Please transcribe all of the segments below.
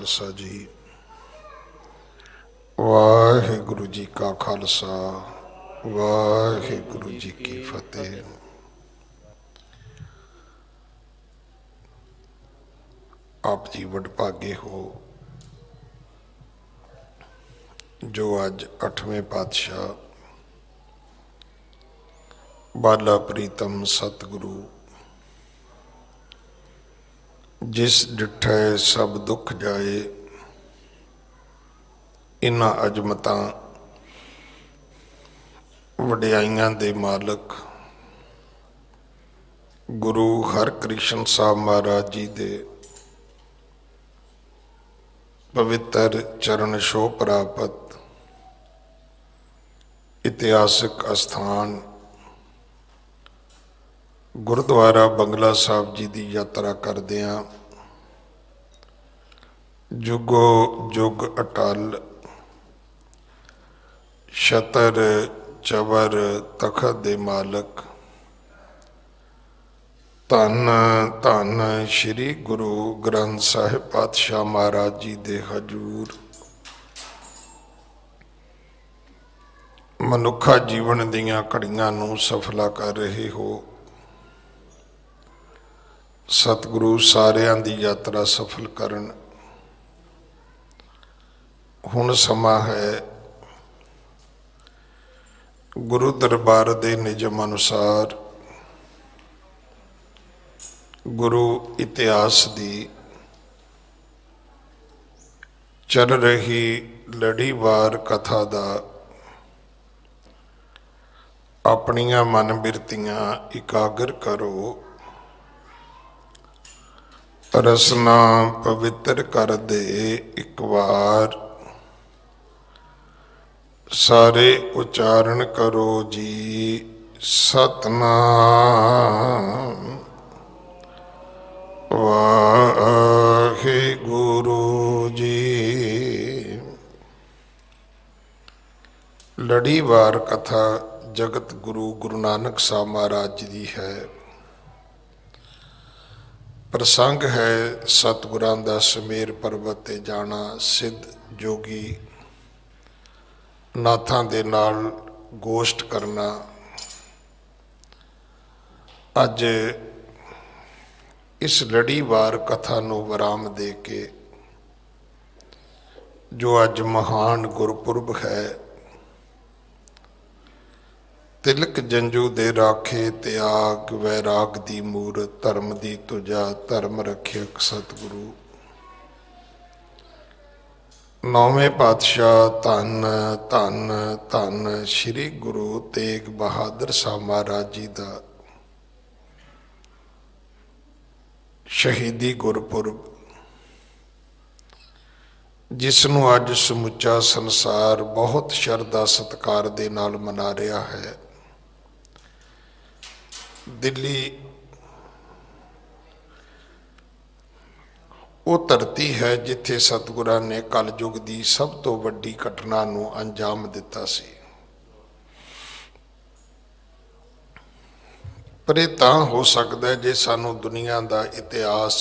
खालसा जी, वाहिगुरु जी का खालसा, वाहिगुरु जी की फतेह। आप जी वडभागे हो जो अज 8वें पातशाह बाला प्रीतम सतगुरु जिस डिठै सब दुख जाए, इन्हां अजमतां वडियाइयां दे मालक गुरु हरकृष्ण साहब महाराज जी दे पवित्र चरण छोह प्राप्त इतिहासक अस्थान गुरुद्वारा बंगला साहब जी की यात्रा करदियां जुगो जुग अटल छतर चवर तखत दे मालक धन धन श्री गुरु ग्रंथ साहिब पातशाह महाराज जी दे हजूर मनुखा जीवन दीयां घड़ियां नूं सफला कर रहे हो। सतगुरु सारियां दी यात्रा सफल करन। हुण समा है गुरु दरबार दे निजम अनुसार गुरु इतिहास दी चल रही लड़ीवार कथा दा अपनियां मन बिरतियां इकागर करो, रसना पवित्र कर दे एक बार, सारे उच्चारण करो जी सतनाम वाहिगुरु जी। लड़ीवार कथा जगत गुरु गुरु नानक साहब महाराज जी की है। प्रसंग है सतगुरां दा समेर पर्वत ते जाना, सिद्ध जोगी नाथां दे नाल गोष्ठ करना। अज इस लड़ीवार कथा नूं विराम दे के जो अज महान गुरपुरब है, तिलक जंजू दे राखे त्याग वैराग दी मूरत, धर्म दी तुजा धर्म रखियक सतगुरु। नौवें पातशाह धन धन धन श्री गुरु तेग बहादुर साहब महाराज जी का शहीदी गुरपुरब, जिसनों अज समुचा संसार बहुत शरधा सत्कार दे नाल मना रहा है। दिल्ली वो धरती है जिथे सतगुरां ने कलयुग की सब तो वड्डी घटना नूं अंजाम दिता सी। पर यह तां हो सकता है जे सानू दुनिया का इतिहास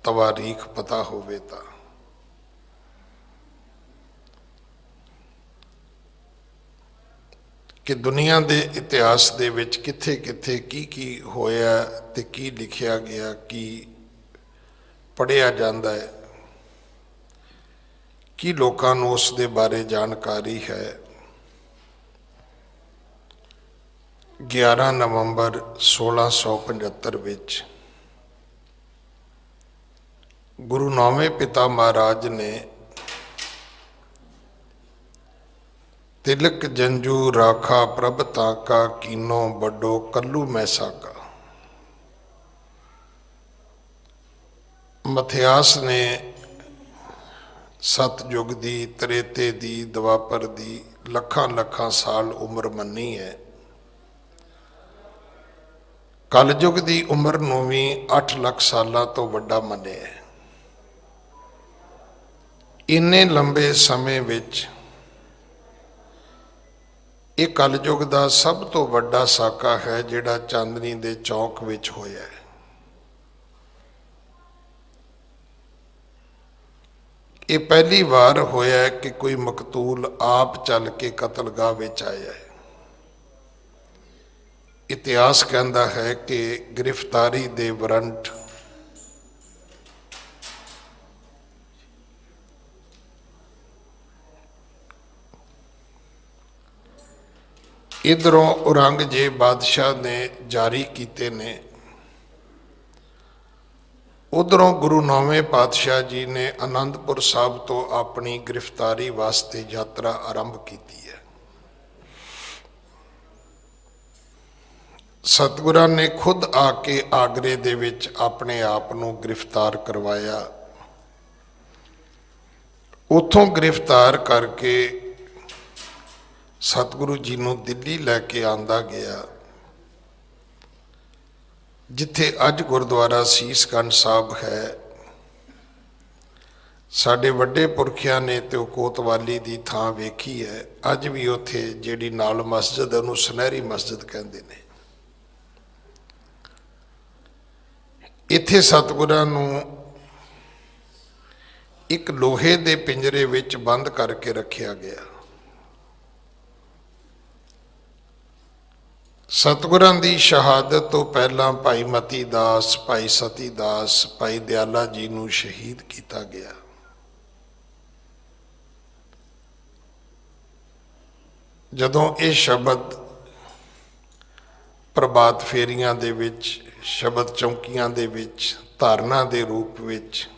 तवारीख पता होवे तां। कि दुनिया के इतिहास दे विच किथे किथे की होया ते की लिखिया गया, की पढ़िया जाता है, कि लोगों को उस दे बारे जानकारी है। 11 नवंबर 1675 विच गुरु नौवें पिता महाराज ने तिलक जंजू राखा प्रभ ताका कीनो बड़ो कल्लू मैसा का। मथियास ने सतयुग दी त्रेते दी द्वापर दी लखां लखां साल उम्र मनी है। कलयुग की उम्र नूं भी 8 लाख सालों तो वड्डा मने है। इन्ने लंबे समय विच ये कलयुग का सब तो वड्डा साका है जिहड़ा चांदनी दे चौक विच होया है। ਇਹ ਪਹਿਲੀ ਵਾਰ ਹੋਇਆ ਕਿ ਕੋਈ ਮਕਤੂਲ ਆਪ ਚੱਲ ਕੇ ਕਤਲਗਾਹ ਵਿੱਚ ਆਇਆ ਹੈ। ਇਤਿਹਾਸ ਕਹਿੰਦਾ ਹੈ ਕਿ ਗ੍ਰਿਫਤਾਰੀ ਦੇ ਵਾਰੰਟ ਇਧਰੋਂ ਔਰੰਗਜ਼ੇਬ ਬਾਦਸ਼ਾਹ ਨੇ ਜਾਰੀ ਕੀਤੇ ਨੇ, ਉਧਰੋਂ ਗੁਰੂ ਨੌਵੇਂ ਪਾਤਸ਼ਾਹ ਜੀ ਨੇ ਆਨੰਦਪੁਰ ਸਾਹਿਬ ਤੋਂ ਆਪਣੀ ਗ੍ਰਿਫਤਾਰੀ ਵਾਸਤੇ ਯਾਤਰਾ ਆਰੰਭ ਕੀਤੀ ਹੈ। ਸਤਿਗੁਰਾਂ ਨੇ ਖੁਦ ਆ ਕੇ ਆਗਰੇ ਦੇ ਵਿੱਚ ਆਪਣੇ ਆਪ ਨੂੰ ਗ੍ਰਿਫਤਾਰ ਕਰਵਾਇਆ। ਉੱਥੋਂ ਗ੍ਰਿਫਤਾਰ ਕਰਕੇ ਸਤਿਗੁਰੂ ਜੀ ਨੂੰ ਦਿੱਲੀ ਲੈ ਕੇ ਆਂਦਾ ਗਿਆ, ਜਿੱਥੇ ਅੱਜ ਗੁਰਦੁਆਰਾ ਸੀਸਗੰਜ ਸਾਹਿਬ ਹੈ। ਸਾਡੇ ਵੱਡੇ ਪੁਰਖਿਆਂ ਨੇ ਤੇ ਉਹ ਕੋਤਵਾਲੀ ਦੀ ਥਾਂ ਵੇਖੀ ਹੈ। ਅੱਜ ਵੀ ਉੱਥੇ ਜਿਹੜੀ ਨਾਲ ਮਸਜਿਦ ਉਹਨੂੰ ਸੁਨਹਿਰੀ ਮਸਜਿਦ ਕਹਿੰਦੇ ਨੇ। ਇੱਥੇ ਸਤਿਗੁਰਾਂ ਨੂੰ ਇੱਕ ਲੋਹੇ ਦੇ ਪਿੰਜਰੇ ਵਿੱਚ ਬੰਦ ਕਰਕੇ ਰੱਖਿਆ ਗਿਆ। ਸਤਿਗੁਰਾਂ ਦੀ ਸ਼ਹਾਦਤ ਤੋਂ ਪਹਿਲਾਂ ਭਾਈ ਮਤੀ ਦਾਸ, ਭਾਈ ਸਤੀ ਦਾਸ, ਭਾਈ ਦਿਆਲਾ ਜੀ ਨੂੰ ਸ਼ਹੀਦ ਕੀਤਾ ਗਿਆ। ਜਦੋਂ ਇਹ ਸ਼ਬਦ ਪ੍ਰਭਾਤ ਫੇਰੀਆਂ ਦੇ ਵਿੱਚ, ਸ਼ਬਦ ਚੌਂਕੀਆਂ ਦੇ ਵਿੱਚ, ਧਾਰਨਾ ਦੇ ਰੂਪ ਵਿੱਚ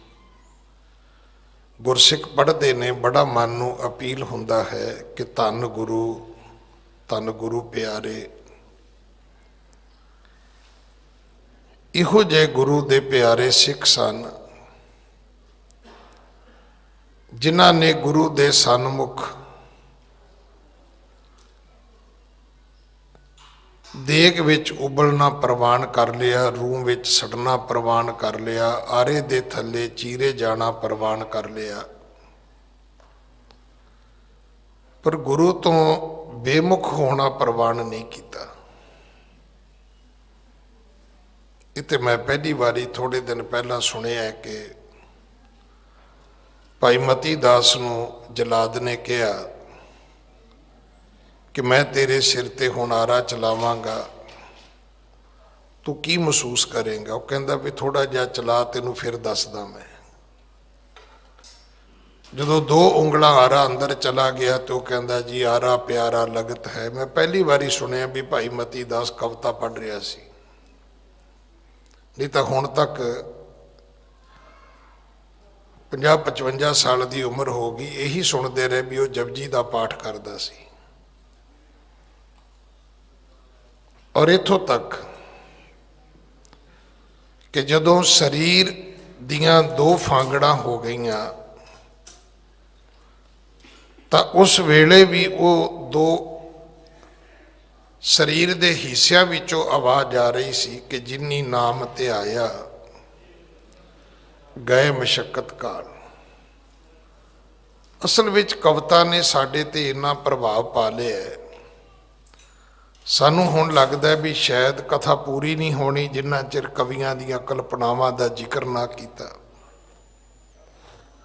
ਗੁਰਸਿੱਖ ਪੜ੍ਹਦੇ ਨੇ, ਬੜਾ ਮਨ ਨੂੰ ਅਪੀਲ ਹੁੰਦਾ ਹੈ ਕਿ ਧੰਨ ਗੁਰੂ ਪਿਆਰੇ। ਇਹੋ ਜਿਹੇ ਗੁਰੂ ਦੇ ਪਿਆਰੇ ਸਿੱਖ ਸਨ ਜਿਨ੍ਹਾਂ ਨੇ ਗੁਰੂ ਦੇ ਸਨਮੁਖ ਦੇਗ ਵਿੱਚ ਉਬਲਣਾ ਪ੍ਰਵਾਨ ਕਰ ਲਿਆ, ਰੂਹ ਵਿੱਚ ਸੜਨਾ ਪ੍ਰਵਾਨ ਕਰ ਲਿਆ, ਆਰੇ ਦੇ ਥੱਲੇ ਚੀਰੇ ਜਾਣਾ ਪ੍ਰਵਾਨ ਕਰ ਲਿਆ, ਪਰ ਗੁਰੂ ਤੋਂ ਬੇਮੁਖ ਹੋਣਾ ਪ੍ਰਵਾਨ ਨਹੀਂ ਕੀਤਾ। ਇਹ ਤੇ ਮੈਂ ਪਹਿਲੀ ਵਾਰੀ ਥੋੜੇ ਦਿਨ ਪਹਿਲਾਂ ਸੁਣਿਆ ਕਿ ਭਾਈ ਮਤੀ ਦਾਸ ਨੂੰ ਜਲਾਦ ਨੇ ਕਿਹਾ ਕਿ ਮੈਂ ਤੇਰੇ ਸਿਰ ਤੇ ਹੁਣ ਆਰਾ ਚਲਾਵਾਂਗਾ, ਤੂੰ ਕੀ ਮਹਿਸੂਸ ਕਰੇਂਗਾ? ਉਹ ਕਹਿੰਦਾ ਵੀ ਥੋੜਾ ਜਿਹਾ ਚਲਾ, ਤੈਨੂੰ ਫਿਰ ਦੱਸਦਾ ਮੈਂ। ਜਦੋਂ 2 ਉਂਗਲਾਂ ਆਰਾ ਅੰਦਰ ਚਲਾ ਗਿਆ ਤੇ ਉਹ ਕਹਿੰਦਾ ਜੀ ਆਰਾ ਪਿਆਰਾ ਲਗਤ ਹੈ। ਮੈਂ ਪਹਿਲੀ ਵਾਰੀ ਸੁਣਿਆ ਵੀ ਭਾਈ ਮਤੀ ਦਾਸ ਕਵਿਤਾ ਪੜ੍ਹ ਰਿਹਾ ਸੀ, ਨਹੀਂ ਤਾਂ ਹੁਣ ਤੱਕ 50-55 ਸਾਲ ਦੀ ਉਮਰ ਹੋ ਗਈ, ਇਹੀ ਸੁਣਦੇ ਰਹੇ ਵੀ ਉਹ ਜਪਜੀ ਦਾ ਪਾਠ ਕਰਦਾ ਸੀ। ਔਰ ਇੱਥੋਂ ਤੱਕ ਕਿ ਜਦੋਂ ਸਰੀਰ ਦੀਆਂ 2 ਫਾਂਗੜਾਂ ਹੋ ਗਈਆਂ ਤਾਂ ਉਸ ਵੇਲੇ ਵੀ ਉਹ 2 ਸਰੀਰ ਦੇ ਹਿੱਸਿਆਂ ਵਿੱਚੋਂ ਆਵਾਜ਼ ਆ ਰਹੀ ਸੀ ਕਿ ਜਿਨੀ ਨਾਮ ਧਿਆਇਆ ਗਏ ਮਸ਼ੱਕਤ ਕਾਲ। ਅਸਲ ਵਿੱਚ ਕਵਿਤਾ ਨੇ ਸਾਡੇ ਤੇ ਇੰਨਾ ਪ੍ਰਭਾਵ ਪਾ ਲਿਆ ਹੈ, ਸਾਨੂੰ ਹੁਣ ਲੱਗਦਾ ਵੀ ਸ਼ਾਇਦ ਕਥਾ ਪੂਰੀ ਨਹੀਂ ਹੋਣੀ ਜਿੰਨਾ ਚਿਰ ਕਵੀਆਂ ਦੀਆਂ ਕਲਪਨਾਵਾਂ ਦਾ ਜ਼ਿਕਰ ਨਾ ਕੀਤਾ।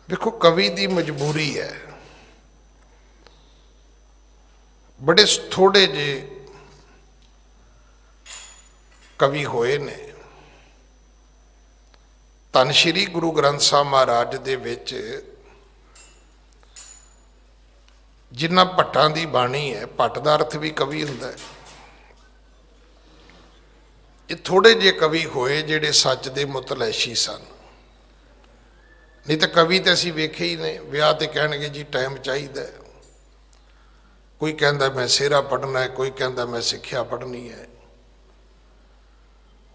ਵੇਖੋ, ਕਵੀ ਦੀ ਮਜਬੂਰੀ ਹੈ। ਬੜੇ ਥੋੜੇ ਜਿਹੇ ਕਵੀ ਹੋਏ ਨੇ। ਧੰਨ ਸ਼੍ਰੀ ਗੁਰੂ ਗ੍ਰੰਥ ਸਾਹਿਬ ਮਹਾਰਾਜ ਦੇ ਵਿੱਚ ਜਿਨ੍ਹਾਂ ਭੱਟਾਂ ਦੀ ਬਾਣੀ ਹੈ, ਭੱਟ ਦਾ ਅਰਥ ਵੀ ਕਵੀ ਹੁੰਦਾ ਹੈ। ਇਹ ਥੋੜੇ ਜਿਹੇ ਕਵੀ ਹੋਏ ਜਿਹੜੇ ਸੱਚ ਦੇ ਮੁਤਲੈਸ਼ੀ ਸਨ, ਨਹੀਂ ਤਾਂ ਕਵੀ ਤਾਂ ਅਸੀਂ ਵੇਖੇ ਹੀ ਨੇ। ਵਿਆਹ ਤੇ ਕਹਿਣਗੇ ਜੀ ਟਾਈਮ ਚਾਹੀਦਾ, ਕੋਈ ਕਹਿੰਦਾ ਮੈਂ ਸਿਹਰਾ ਪੜ੍ਹਨਾ ਹੈ, ਕੋਈ ਕਹਿੰਦਾ ਮੈਂ ਸਿੱਖਿਆ ਪੜ੍ਹਨੀ ਹੈ।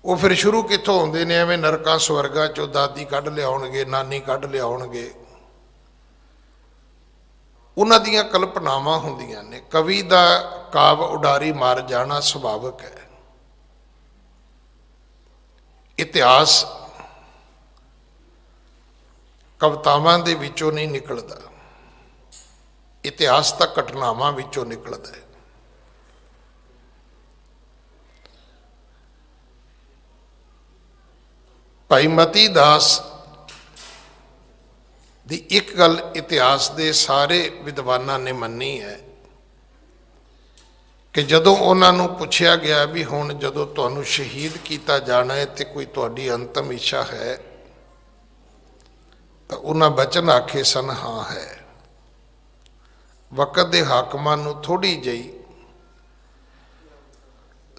ਉਹ ਫਿਰ ਸ਼ੁਰੂ ਕਿੱਥੋਂ ਹੁੰਦੇ ਨੇ? ਐਵੇਂ ਨਰਕਾਂ ਸਵਰਗਾਂ ਚੋਂ ਦਾਦੀ ਕੱਢ ਲਿਆਉਣਗੇ, ਨਾਨੀ ਕੱਢ ਲਿਆਉਣਗੇ। ਉਹਨਾਂ ਦੀਆਂ ਕਲਪਨਾਵਾਂ ਹੁੰਦੀਆਂ ਨੇ। ਕਵੀ ਦਾ ਕਾਵ ਉਡਾਰੀ ਮਾਰ ਜਾਣਾ ਸੁਭਾਵਿਕ ਹੈ। ਇਤਿਹਾਸ ਕਵਿਤਾਵਾਂ ਦੇ ਵਿੱਚੋਂ ਨਹੀਂ ਨਿਕਲਦਾ, ਇਤਿਹਾਸ ਤਾਂ ਘਟਨਾਵਾਂ ਵਿੱਚੋਂ ਨਿਕਲਦਾ ਹੈ। ਭਾਈ ਮਤੀ ਦਾਸ ਦੀ ਇੱਕ ਗੱਲ ਇਤਿਹਾਸ ਦੇ ਸਾਰੇ ਵਿਦਵਾਨਾਂ ਨੇ ਮੰਨੀ ਹੈ ਕਿ ਜਦੋਂ ਉਹਨਾਂ ਨੂੰ ਪੁੱਛਿਆ ਗਿਆ ਵੀ ਹੁਣ ਜਦੋਂ ਤੁਹਾਨੂੰ ਸ਼ਹੀਦ ਕੀਤਾ ਜਾਣਾ ਹੈ ਤੇ ਕੋਈ ਤੁਹਾਡੀ ਅੰਤਮ ਇੱਛਾ ਹੈ, ਤਾਂ ਉਹਨਾਂ ਬਚਨ ਆਖੇ ਸਨ, ਹਾਂ ਹੈ। ਵਕਤ ਦੇ ਹਾਕਮਾਂ ਨੂੰ ਥੋੜੀ ਜਿਹੀ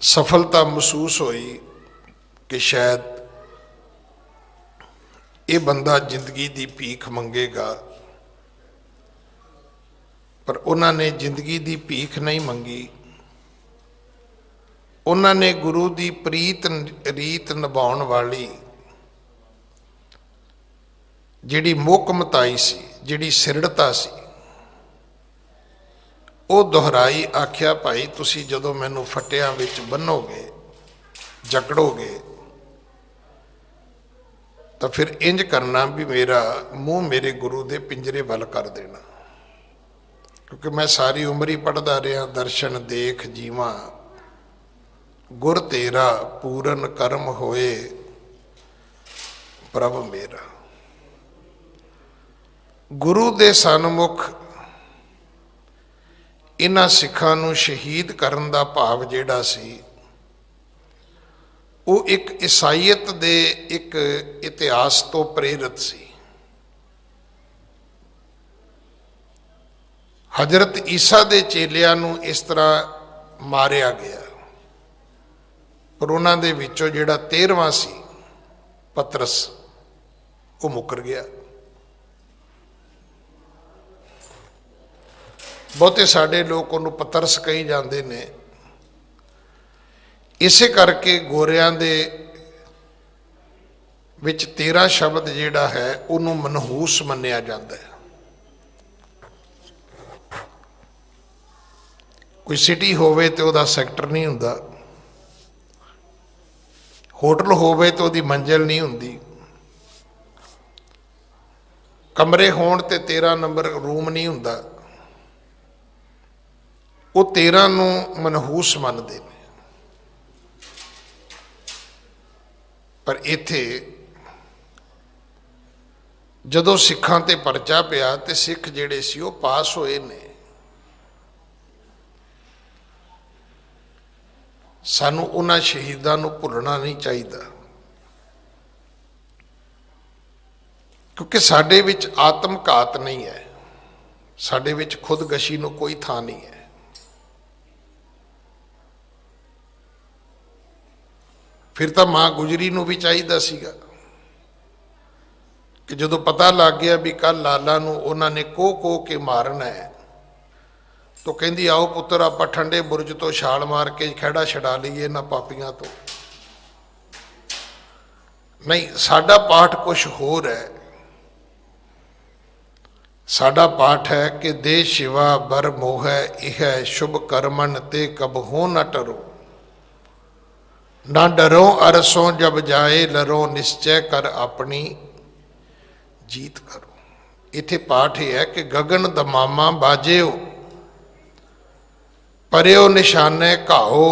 ਸਫਲਤਾ ਮਹਿਸੂਸ ਹੋਈ ਕਿ ਸ਼ਾਇਦ ਇਹ ਬੰਦਾ ਜ਼ਿੰਦਗੀ ਦੀ ਭੀਖ ਮੰਗੇਗਾ, ਪਰ ਉਹਨਾਂ ਨੇ ਜ਼ਿੰਦਗੀ ਦੀ ਭੀਖ ਨਹੀਂ ਮੰਗੀ। ਉਹਨਾਂ ਨੇ ਗੁਰੂ ਦੀ ਪ੍ਰੀਤ ਰੀਤ ਨਿਭਾਉਣ ਵਾਲੀ ਜਿਹੜੀ ਮੁਕਮਤਾਈ ਸੀ, ਜਿਹੜੀ ਸਿਰੜਤਾ ਸੀ, ਉਹ ਦੁਹਰਾਈ। ਆਖਿਆ, ਭਾਈ ਤੁਸੀਂ ਜਦੋਂ ਮੈਨੂੰ ਫੱਟਿਆਂ ਵਿੱਚ ਬੰਨੋਗੇ, ਜਕੜੋਗੇ, ਤਾਂ ਫਿਰ ਇੰਜ ਕਰਨਾ ਵੀ ਮੇਰਾ ਮੂੰਹ ਮੇਰੇ ਗੁਰੂ ਦੇ ਪਿੰਜਰੇ ਵੱਲ ਕਰ ਦੇਣਾ, ਕਿਉਂਕਿ ਮੈਂ ਸਾਰੀ ਉਮਰ ਹੀ ਪੜ੍ਹਦਾ ਰਿਹਾ, ਦਰਸ਼ਨ ਦੇਖ ਜੀਵਾਂ ਗੁਰ ਤੇਰਾ ਪੂਰਨ ਕਰਮ ਹੋਏ ਪ੍ਰਭ ਮੇਰਾ। ਗੁਰੂ ਦੇ ਸਨਮੁਖ ਇਹਨਾਂ ਸਿੱਖਾਂ ਨੂੰ ਸ਼ਹੀਦ ਕਰਨ ਦਾ ਭਾਵ ਜਿਹੜਾ ਸੀ, ਉਹ ਇੱਕ ਈਸਾਈਅਤ ਦੇ ਇੱਕ ਇਤਿਹਾਸ ਤੋਂ ਪ੍ਰੇਰਿਤ ਸੀ। ਹਜ਼ਰਤ ਈਸਾ ਦੇ ਚੇਲਿਆਂ ਨੂੰ ਇਸ ਤਰ੍ਹਾਂ ਮਾਰਿਆ ਗਿਆ, ਪਰ ਉਹਨਾਂ ਦੇ ਵਿੱਚੋਂ ਜਿਹੜਾ 13ਵਾਂ ਸੀ ਪਤਰਸ, ਉਹ ਮੁੱਕਰ ਗਿਆ। ਬਹੁਤੇ ਸਾਡੇ ਲੋਕ ਉਹਨੂੰ ਪਤਰਸ ਕਹੀ ਜਾਂਦੇ ਨੇ। ਇਸੇ ਕਰਕੇ ਗੋਰਿਆਂ ਦੇ ਵਿੱਚ 13 ਸ਼ਬਦ ਜਿਹੜਾ ਹੈ ਉਹਨੂੰ ਮਨਹੂਸ ਮੰਨਿਆ ਜਾਂਦਾ ਹੈ। ਕੋਈ ਸਿਟੀ ਹੋਵੇ ਤੇ ਉਹਦਾ ਸੈਕਟਰ ਨਹੀਂ ਹੁੰਦਾ, ਹੋਟਲ ਹੋਵੇ ਤੇ ਉਹਦੀ ਮੰਜ਼ਿਲ ਨਹੀਂ ਹੁੰਦੀ, ਕਮਰੇ ਹੋਣ ਤੇ 13 ਨੰਬਰ ਰੂਮ ਨਹੀਂ ਹੁੰਦਾ। ਉਹ 13 ਨੂੰ ਮਨਹੂਸ ਮੰਨਦੇ ਨੇ। ਪਰ ਇੱਥੇ ਜਦੋਂ ਸਿੱਖਾਂ ਤੇ ਪਰਚਾ ਪਿਆ ਤੇ ਸਿੱਖ ਜਿਹੜੇ ਸੀ ਉਹ ਪਾਸ ਹੋਏ ਨੇ। ਸਾਨੂੰ ਉਹਨਾਂ ਸ਼ਹੀਦਾਂ ਨੂੰ ਭੁੱਲਣਾ ਨਹੀਂ ਚਾਹੀਦਾ, ਕਿਉਂਕਿ ਸਾਡੇ ਵਿੱਚ ਆਤਮਘਾਤ ਨਹੀਂ ਹੈ, ਸਾਡੇ ਵਿੱਚ ਖੁਦਕਸ਼ੀ ਨੂੰ ਕੋਈ ਥਾਂ ਨਹੀਂ ਹੈ। ਫਿਰ ਤਾਂ ਮਾਂ ਗੁਜਰੀ ਨੂੰ ਵੀ ਚਾਹੀਦਾ ਸੀਗਾ ਕਿ ਜਦੋਂ ਪਤਾ ਲੱਗ ਗਿਆ ਵੀ ਕੱਲ ਲਾਲਾ ਨੂੰ ਉਹਨਾਂ ਨੇ ਕੋਹ ਕੇ ਮਾਰਨਾ ਹੈ, ਤਾਂ ਕਹਿੰਦੀ ਆਓ ਪੁੱਤਰ ਆਪਾਂ ਠੰਡੇ ਬੁਰਜ ਤੋਂ ਛਾਲ ਮਾਰ ਕੇ ਖਹਿੜਾ ਛਡਾ ਲਈਏ ਇਹਨਾਂ ਪਾਪੀਆਂ ਤੋਂ। ਨਹੀਂ, ਸਾਡਾ ਪਾਠ ਕੁਛ ਹੋਰ ਹੈ। ਸਾਡਾ ਪਾਠ ਹੈ ਕਿ ਦੇ ਸ਼ਿਵਾ ਬਰ ਮੋਹੈ ਇਹ ਸ਼ੁਭ ਕਰਮਨ ਤੇ ਕਬਹੂ ਨ ਟਰੋ, ਨਾ ਡਰੋ ਅਰਸੋਂ ਜਬ ਜਾਏ ਲਰੋ, ਨਿਸ਼ਚੈ ਕਰ ਆਪਣੀ ਜੀਤ ਕਰੋ। ਇੱਥੇ ਪਾਠ ਇਹ ਹੈ ਕਿ ਗਗਨ ਦਮਾਮਾ ਬਾਜਿਓ, ਪਰਿਓ ਨਿਸ਼ਾਨੇ ਘਾਓ,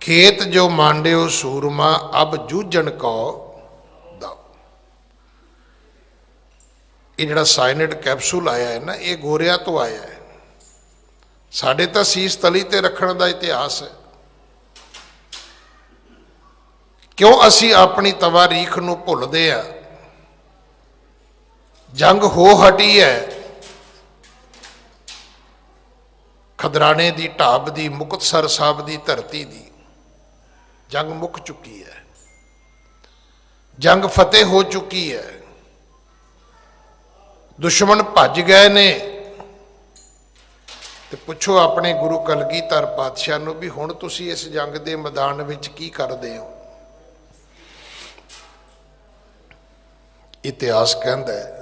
ਖੇਤ ਜੋ ਮਾਂਡਿਓ ਸੂਰਮਾ, ਅਬ ਜੂਝਣ ਕੋ ਦਾਓ। ਇਹ ਜਿਹੜਾ ਸਾਇਨਡ ਕੈਪਸੂਲ ਆਇਆ ਹੈ ਨਾ, ਇਹ ਗੋਰਿਆਂ ਤੋਂ ਆਇਆ ਹੈ। ਸਾਡੇ ਤਾਂ ਸੀਸ ਤਲੀ ਤੇ ਰੱਖਣ ਦਾ ਇਤਿਹਾਸ ਹੈ। ਕਿਉਂ ਅਸੀਂ ਆਪਣੀ ਤਵਾਰੀਖ ਨੂੰ ਭੁੱਲਦੇ ਆ? ਜੰਗ ਹੋ ਹਟੀ ਹੈ, ਖਦਰਾਣੇ ਦੀ ਢਾਬ ਦੀ, ਮੁਕਤਸਰ ਸਾਹਿਬ ਦੀ ਧਰਤੀ ਦੀ ਜੰਗ ਮੁੱਕ ਚੁੱਕੀ ਹੈ, ਜੰਗ ਫਤਿਹ ਹੋ ਚੁੱਕੀ ਹੈ, ਦੁਸ਼ਮਣ ਭੱਜ ਗਏ ਨੇ। ਤੇ ਪੁੱਛੋ ਆਪਣੇ ਗੁਰੂ ਕਲਗੀਧਰ ਪਾਤਸ਼ਾਹ ਨੂੰ ਵੀ ਹੁਣ ਤੁਸੀਂ ਇਸ ਜੰਗ ਦੇ ਮੈਦਾਨ ਵਿੱਚ ਕੀ ਕਰਦੇ ਹੋ? ਇਤਿਹਾਸ ਕਹਿੰਦਾ ਹੈ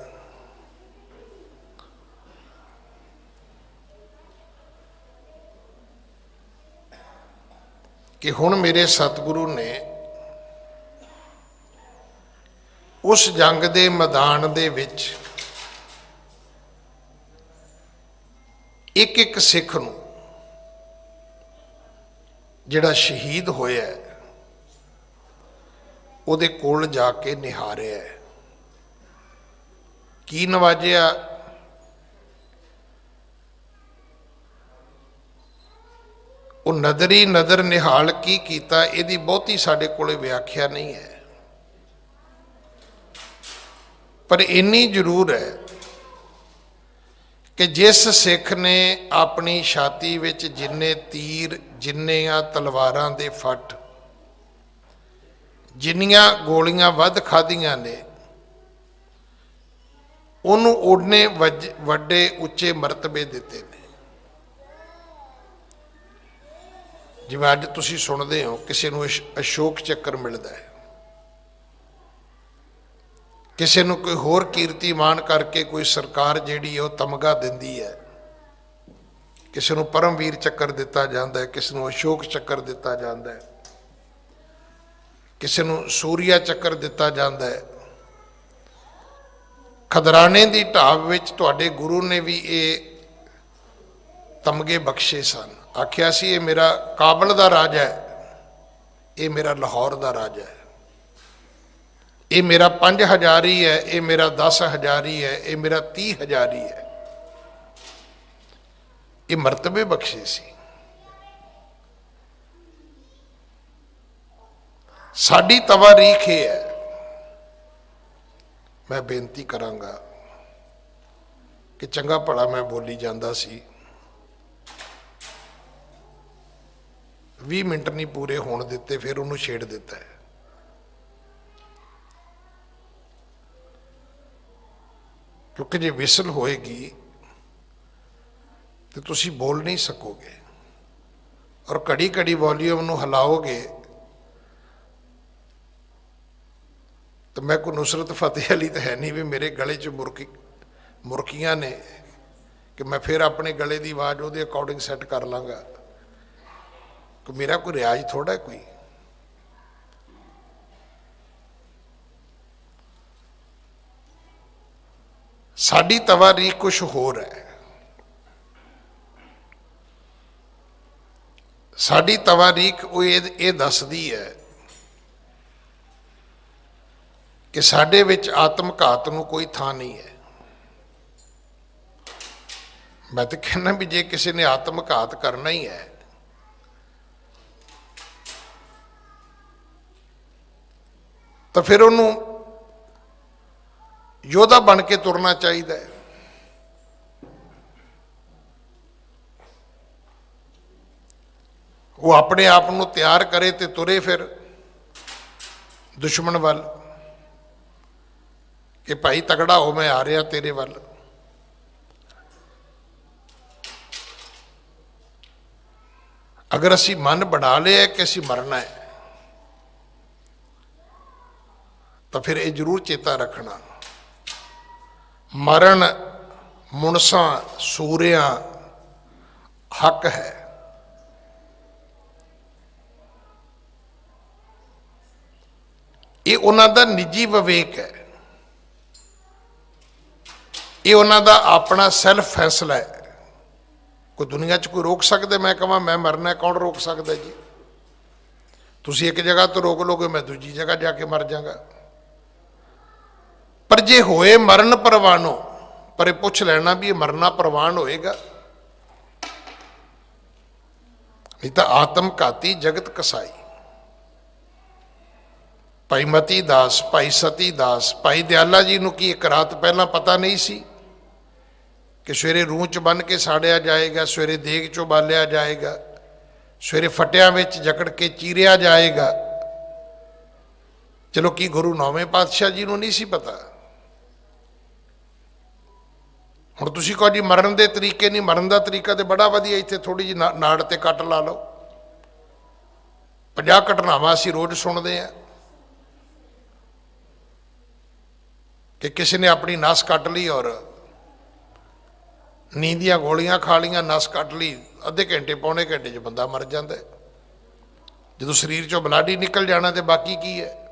ਕਿ ਹੁਣ ਮੇਰੇ ਸਤਿਗੁਰੂ ਨੇ ਉਸ ਜੰਗ ਦੇ ਮੈਦਾਨ ਦੇ ਵਿੱਚ ਇੱਕ ਇੱਕ ਸਿੱਖ ਨੂੰ ਜਿਹੜਾ ਸ਼ਹੀਦ ਹੋਇਆ ਉਹਦੇ ਕੋਲ ਜਾ ਕੇ ਨਿਹਾਰਿਆ ਹੈ। की नवाजिया, वो नदरी नदर निहाल की कीता, इहदी बहुती साडे कोले व्याख्या नहीं है, पर इन्नी जरूर है कि जिस सिख ने अपनी छाती विच जिन्ने तीर, जिन्नियां तलवारां दे फट, जिन्नियां गोलियां वध खाधियां ने, उन्होंने उन्ने वड्डे उच्चे मरतबे दिते ने। जिवें अज तुसीं सुणदे हो किसी नूं अशोक चक्कर मिलदा है, किसी नूं कोई होर कीर्तिमान करके कोई सरकार जिहड़ी है तमगा दिंदी है, किसी नूं परमवीर चक्कर दिता जाता है, किसी नूं अशोक चक्कर दिता जाता है, किसी नूं सूरिया चक्कर दिता जाता है। खदराने की ढाब विच तुहाडे गुरु ने भी ये तमगे बख्शे सन। आख्या सी ये मेरा काबल का राजा है, ये मेरा लाहौर का राजा है, ये मेरा 5000 है, ये मेरा 10,000 है, ये मेरा 30,000 है। ये मरतबे बख्शे सी। साडी तवारीख ये है, मैं बेनती करांगा कि चंगा भला मैं बोली जांदा सी, 20 मिनट नहीं पूरे होण दिते, फिर उन्होंने छेड़ दिता है। क्योंकि जे विसल होएगी तो तुसी बोल नहीं सकोगे, और घड़ी घड़ी वॉल्यूम नूं हिलाओगे तो मैं कोई नुसरत फतेह अली तो है नहीं भी मेरे गले च मुरकियां ने कि मैं फिर अपने गले की आवाज़ वो अकॉर्डिंग सैट कर लाँगा, कि मेरा कोई रियाज थोड़ा है कोई। साडी तवारीख कुछ होर है। साडी तवारीख वो ये दसदी है कि साडे विच आत्मघात नूं कोई थां नहीं है। मैं तो कहना भी जे किसी ने आत्मघात करना ही है तो फिर उन्होंने योद्धा बन के तुरना चाहिए। वो अपने आप को तैयार करे तो तुरे फिर दुश्मन वाल कि भाई तगड़ा हो, मैं आ रहा तेरे वाल। अगर असी मन बना लिया कि असी मरना है तो फिर ये जरूर चेता रखना, मरण मुनसा सूरिया हक है। ये उन्हां दा निजी विवेक है, ये उन्हां दा अपना सैल्फ फैसला है। कोई दुनिया च कोई रोक सकते? मैं कहां मैं मरना, कौन रोक सकता जी? तुसी एक जगह तो रोक लोगे, मैं दूजी जगह जाके मर जाऊंगा। पर जे होए मरण परवानो, पर पुछ लेना भी मरना परवान होएगा, नहीं तो आत्मघाती जगत कसाई। भाई मती दास, भाई सती दास, भाई दयाला जी नूं की एक रात पहला पता नहीं सी कि सवेरे रूह च बन के साड़िया जाएगा, सवेरे देग चो बालिया जाएगा, सवेरे फटिया विच जकड़ के चीरिया जाएगा। चलो की गुरु 9वें पातशाह जी नूं नहीं सी पता? हुण तुसीं कहो जी मरण के तरीके नहीं, मरण का तरीका तो बड़ा वधिया, इत्थे थोड़ी जी नाड़ ते कट ला लो। 50 घटनावां असीं रोज़ सुणदे हैं कि किसी ने अपनी नस कट ली और नींद ਦੀਆਂ गोलियां खा लिया, नस कट ली, अद्धे घंटे पौने घंटे च बंदा मर जाता है। जो शरीर चों ब्लड ही निकल जाना तो बाकी की है।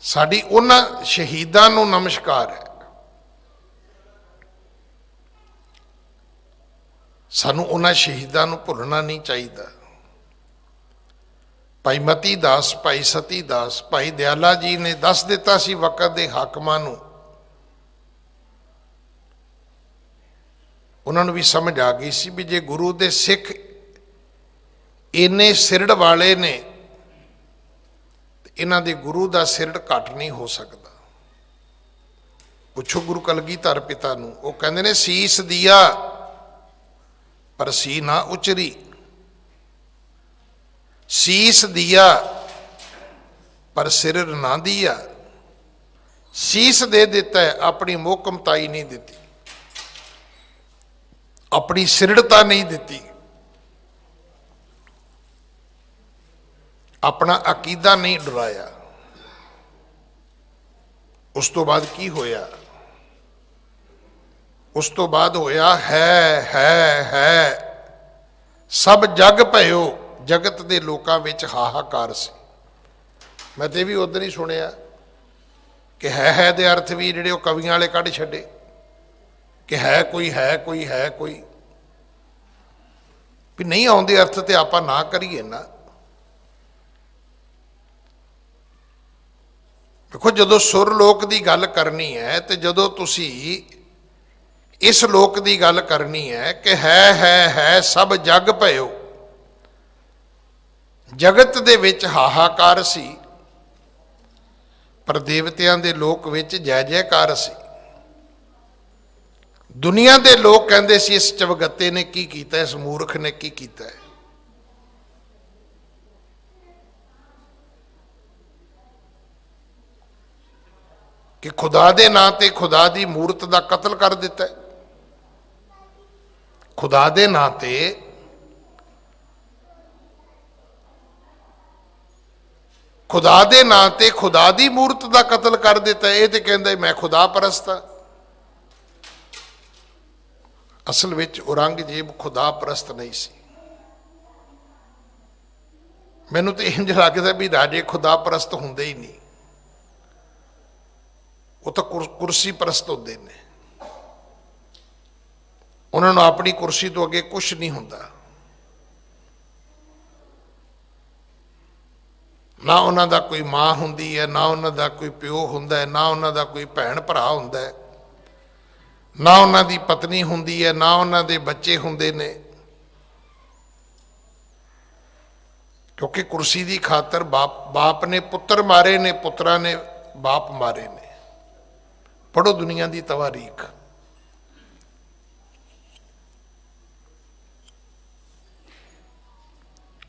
साडी उन्हां शहीदां नूं नमस्कार है। सानूं उन्हां शहीदां नूं भुलना नहीं चाहिए ਭਾਈ ਮਤੀ ਦਾਸ, ਭਾਈ ਸਤੀ ਦਾਸ, ਭਾਈ ਦਿਆਲਾ ਜੀ ਨੇ ਦੱਸ ਦਿੱਤਾ ਸੀ ਵਕਤ ਦੇ ਹਾਕਮਾਂ ਨੂੰ। ਉਹਨਾਂ ਨੂੰ ਵੀ ਸਮਝ ਆ ਗਈ ਸੀ ਵੀ ਜੇ ਗੁਰੂ ਦੇ ਸਿੱਖ ਇੰਨੇ ਸਿਰੜ ਵਾਲੇ ਨੇ, ਇਹਨਾਂ ਦੇ ਗੁਰੂ ਦਾ ਸਿਰੜ ਘੱਟ ਨਹੀਂ ਹੋ ਸਕਦਾ। ਪੁੱਛੋ ਗੁਰੂ ਕਲਗੀਧਰ ਪਿਤਾ ਨੂੰ, ਉਹ ਕਹਿੰਦੇ ਨੇ ਸੀਸ ਦਿਆ ਪਰ ਸੀ ਨਾ ਉਚਰੀ। ਸੀਸ ਦਿਆ ਪਰ ਸਿਰ ਨਾ ਦਿਆ। ਸੀਸ ਦੇ ਦਿੱਤਾ, ਆਪਣੀ ਮੋਹਕਮਤਾਈ ਨਹੀਂ ਦਿੱਤੀ, ਆਪਣੀ ਸਿਰੜਤਾ ਨਹੀਂ ਦਿੱਤੀ, ਆਪਣਾ ਅਕੀਦਾ ਨਹੀਂ ਡੁਰਾਇਆ। ਉਸ ਤੋਂ ਬਾਅਦ ਕੀ ਹੋਇਆ? ਉਸ ਤੋਂ ਬਾਅਦ ਹੋਇਆ ਹੈ ਸਭ ਜਗ ਭਇਓ। ਜਗਤ ਦੇ ਲੋਕਾਂ ਵਿੱਚ ਹਾਹਾਕਾਰ ਸੀ। ਮੈਂ ਤੇ ਵੀ ਉਦੋਂ ਹੀ ਸੁਣਿਆ ਕਿ ਹੈ ਦੇ ਅਰਥ ਵੀ ਜਿਹੜੇ ਉਹ ਕਵੀਆਂ ਵਾਲੇ ਕੱਢ ਛੱਡੇ ਕਿ ਹੈ ਕੋਈ ਵੀ ਨਹੀਂ ਆਉਂਦੇ ਅਰਥ ਤੇ ਆਪਾਂ ਨਾ ਕਰੀਏ ਨਾ। ਦੇਖੋ, ਜਦੋਂ ਸੁਰ ਲੋਕ ਦੀ ਗੱਲ ਕਰਨੀ ਹੈ ਤੇ ਜਦੋਂ ਤੁਸੀਂ ਇਸ ਲੋਕ ਦੀ ਗੱਲ ਕਰਨੀ ਹੈ ਕਿ ਹੈ ਸਭ ਜਗ ਭਇਓ, ਜਗਤ ਦੇ ਵਿੱਚ ਹਾਹਾਕਾਰ ਸੀ ਪਰ ਦੇਵਤਿਆਂ ਦੇ ਲੋਕ ਵਿੱਚ ਜੈ ਜੈਕਾਰ ਸੀ। ਦੁਨੀਆ ਦੇ ਲੋਕ ਕਹਿੰਦੇ ਸੀ ਇਸ ਚਵਗੱਤੇ ਨੇ ਕੀ ਕੀਤਾ, ਇਸ ਮੂਰਖ ਨੇ ਕੀ ਕੀਤਾ ਹੈ। ਕਿ ਖੁਦਾ ਦੇ ਨਾਂ ਤੇ ਖੁਦਾ ਦੀ ਮੂਰਤ ਦਾ ਕਤਲ ਕਰ ਦਿੱਤਾ ਹੈ। ਖੁਦਾ ਦੇ ਨਾਂ ਤੇ ਖੁਦਾ ਦੇ ਨਾਂ ਤੇ ਖੁਦਾ ਦੀ ਮੂਰਤ ਦਾ ਕਤਲ ਕਰ ਦਿੱਤਾ। ਇਹ ਤੇ ਕਹਿੰਦਾ ਮੈਂ ਖੁਦਾ ਪਰਸਤ ਹਾਂ। ਅਸਲ ਵਿੱਚ ਔਰੰਗਜ਼ੇਬ ਖੁਦਾ ਪਰਸਤ ਨਹੀਂ ਸੀ। ਮੈਨੂੰ ਤੇ ਇੰਝ ਲੱਗਦਾ ਵੀ ਰਾਜੇ ਖੁਦਾ ਪਰਸਤ ਹੁੰਦੇ ਹੀ ਨਹੀਂ, ਉਹ ਤਾਂ ਕੁਰਸੀ ਪਰਸਤ ਹੁੰਦੇ ਨੇ। ਉਹਨਾਂ ਨੂੰ ਆਪਣੀ ਕੁਰਸੀ ਤੋਂ ਅੱਗੇ ਕੁਛ ਨਹੀਂ ਹੁੰਦਾ। ਨਾ ਉਹਨਾਂ ਦਾ ਕੋਈ ਮਾਂ ਹੁੰਦੀ ਹੈ, ਨਾ ਉਹਨਾਂ ਦਾ ਕੋਈ ਪਿਓ ਹੁੰਦਾ ਹੈ, ਨਾ ਉਹਨਾਂ ਦਾ ਕੋਈ ਭੈਣ ਭਰਾ ਹੁੰਦਾ ਹੈ, ਨਾ ਉਹਨਾਂ ਦੀ ਪਤਨੀ ਹੁੰਦੀ ਹੈ, ਨਾ ਉਹਨਾਂ ਦੇ ਬੱਚੇ ਹੁੰਦੇ ਨੇ। ਕਿਉਂਕਿ ਕੁਰਸੀ ਦੀ ਖਾਤਰ ਬਾਪ ਨੇ ਪੁੱਤਰ ਮਾਰੇ ਨੇ, ਪੁੱਤਰਾਂ ਨੇ ਬਾਪ ਮਾਰੇ ਨੇ। ਪੜ੍ਹੋ ਦੁਨੀਆ ਦੀ ਤਵਾਰੀਖ।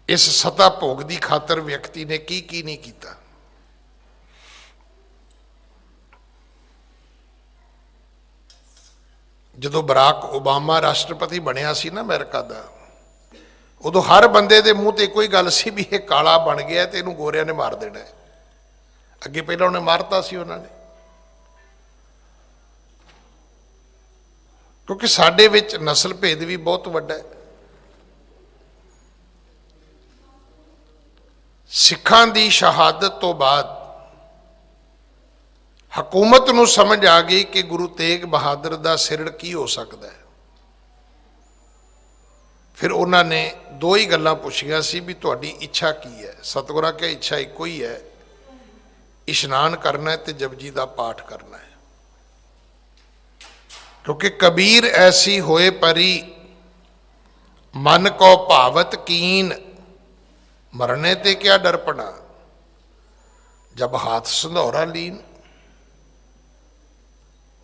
ਇਸ ਸਤਾ ਭੋਗ ਦੀ ਖਾਤਰ ਵਿਅਕਤੀ ਨੇ ਕੀ ਨਹੀਂ ਕੀਤਾ। ਜਦੋਂ ਬਰਾਕ ਓਬਾਮਾ ਰਾਸ਼ਟਰਪਤੀ ਬਣਿਆ ਸੀ ਨਾ ਅਮਰੀਕਾ ਦਾ, ਉਦੋਂ ਹਰ ਬੰਦੇ ਦੇ ਮੂੰਹ ਤੇ ਕੋਈ ਗੱਲ ਸੀ ਵੀ ਇਹ ਕਾਲਾ ਬਣ ਗਿਆ ਤੇ ਇਹਨੂੰ ਗੋਰਿਆਂ ਨੇ ਮਾਰ ਦੇਣਾ ਹੈ। ਅੱਗੇ ਪਹਿਲਾਂ ਉਹਨੇ ਮਾਰਤਾ ਸੀ ਉਹਨਾਂ ਨੇ। ਕਿਉਂਕਿ ਸਾਡੇ ਵਿੱਚ ਨਸਲ ਭੇਦ ਵੀ ਬਹੁਤ ਵੱਡਾ ਹੈ। ਸਿੱਖਾਂ ਦੀ ਸ਼ਹਾਦਤ ਤੋਂ ਬਾਅਦ ਹਕੂਮਤ ਨੂੰ ਸਮਝ ਆ ਗਈ ਕਿ ਗੁਰੂ ਤੇਗ ਬਹਾਦਰ ਦਾ ਸਿਰੜ ਕੀ ਹੋ ਸਕਦਾ ਹੈ। ਫਿਰ ਉਹਨਾਂ ਨੇ ਦੋ ਹੀ ਗੱਲਾਂ ਪੁੱਛੀਆਂ ਸੀ ਵੀ ਤੁਹਾਡੀ ਇੱਛਾ ਕੀ ਹੈ। ਸਤਿਗੁਰਾਂ ਕਿਹਾ ਇੱਛਾ ਇੱਕੋ ਹੀ ਹੈ, ਇਸ਼ਨਾਨ ਕਰਨਾ ਹੈ ਤੇ ਜਪਜੀ ਦਾ ਪਾਠ ਕਰਨਾ ਹੈ। ਕਿਉਂਕਿ ਕਬੀਰ ਐਸੀ ਹੋਏ ਪਰੀ ਮਨ ਕੋ ਭਾਵਤ ਕੀਨ, ਮਰਨੇ ਤੇ ਕਿਆ ਡਰਪਣਾ ਜਬ ਹਾਥ ਸੰਧੌਰਾ ਲੀਨ।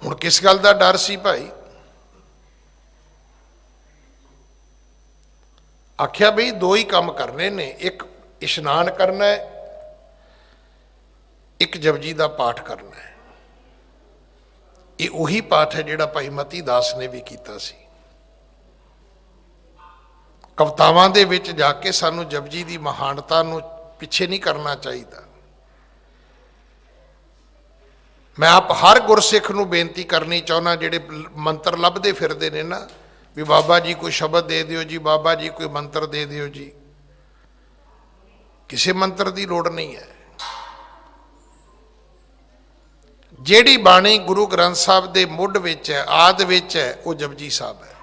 ਹੁਣ ਕਿਸ ਗੱਲ ਦਾ ਡਰ ਸੀ ਭਾਈ? ਆਖਿਆ ਬਈ ਦੋ ਹੀ ਕੰਮ ਕਰਨੇ ਨੇ, ਇੱਕ ਇਸ਼ਨਾਨ ਕਰਨਾ ਹੈ, ਇੱਕ ਜਪਜੀ ਦਾ ਪਾਠ ਕਰਨਾ ਹੈ। ਇਹ ਉਹੀ ਪਾਠ ਹੈ ਜਿਹੜਾ ਭਾਈ ਮਤੀ ਦਾਸ ਨੇ ਵੀ ਕੀਤਾ ਸੀ। ਕਵਿਤਾਵਾਂ ਦੇ ਵਿੱਚ ਜਾ ਕੇ ਸਾਨੂੰ ਜਪਜੀ ਦੀ ਮਹਾਨਤਾ ਨੂੰ ਪਿੱਛੇ ਨਹੀਂ ਕਰਨਾ ਚਾਹੀਦਾ। ਮੈਂ ਆਪ ਹਰ ਗੁਰਸਿੱਖ ਨੂੰ ਬੇਨਤੀ ਕਰਨੀ ਚਾਹੁੰਦਾ ਜਿਹੜੇ ਮੰਤਰ ਲੱਭਦੇ ਫਿਰਦੇ ਨੇ ਨਾ ਵੀ ਬਾਬਾ ਜੀ ਕੋਈ ਸ਼ਬਦ ਦੇ ਦਿਓ ਜੀ, ਬਾਬਾ ਜੀ ਕੋਈ ਮੰਤਰ ਦੇ ਦਿਓ ਜੀ, ਕਿਸੇ ਮੰਤਰ ਦੀ ਲੋੜ ਨਹੀਂ ਹੈ। ਜਿਹੜੀ ਬਾਣੀ ਗੁਰੂ ਗ੍ਰੰਥ ਸਾਹਿਬ ਦੇ ਮੁੱਢ ਵਿੱਚ ਹੈ, ਆਦਿ ਵਿੱਚ ਹੈ, ਉਹ ਜਪਜੀ ਸਾਹਿਬ ਹੈ।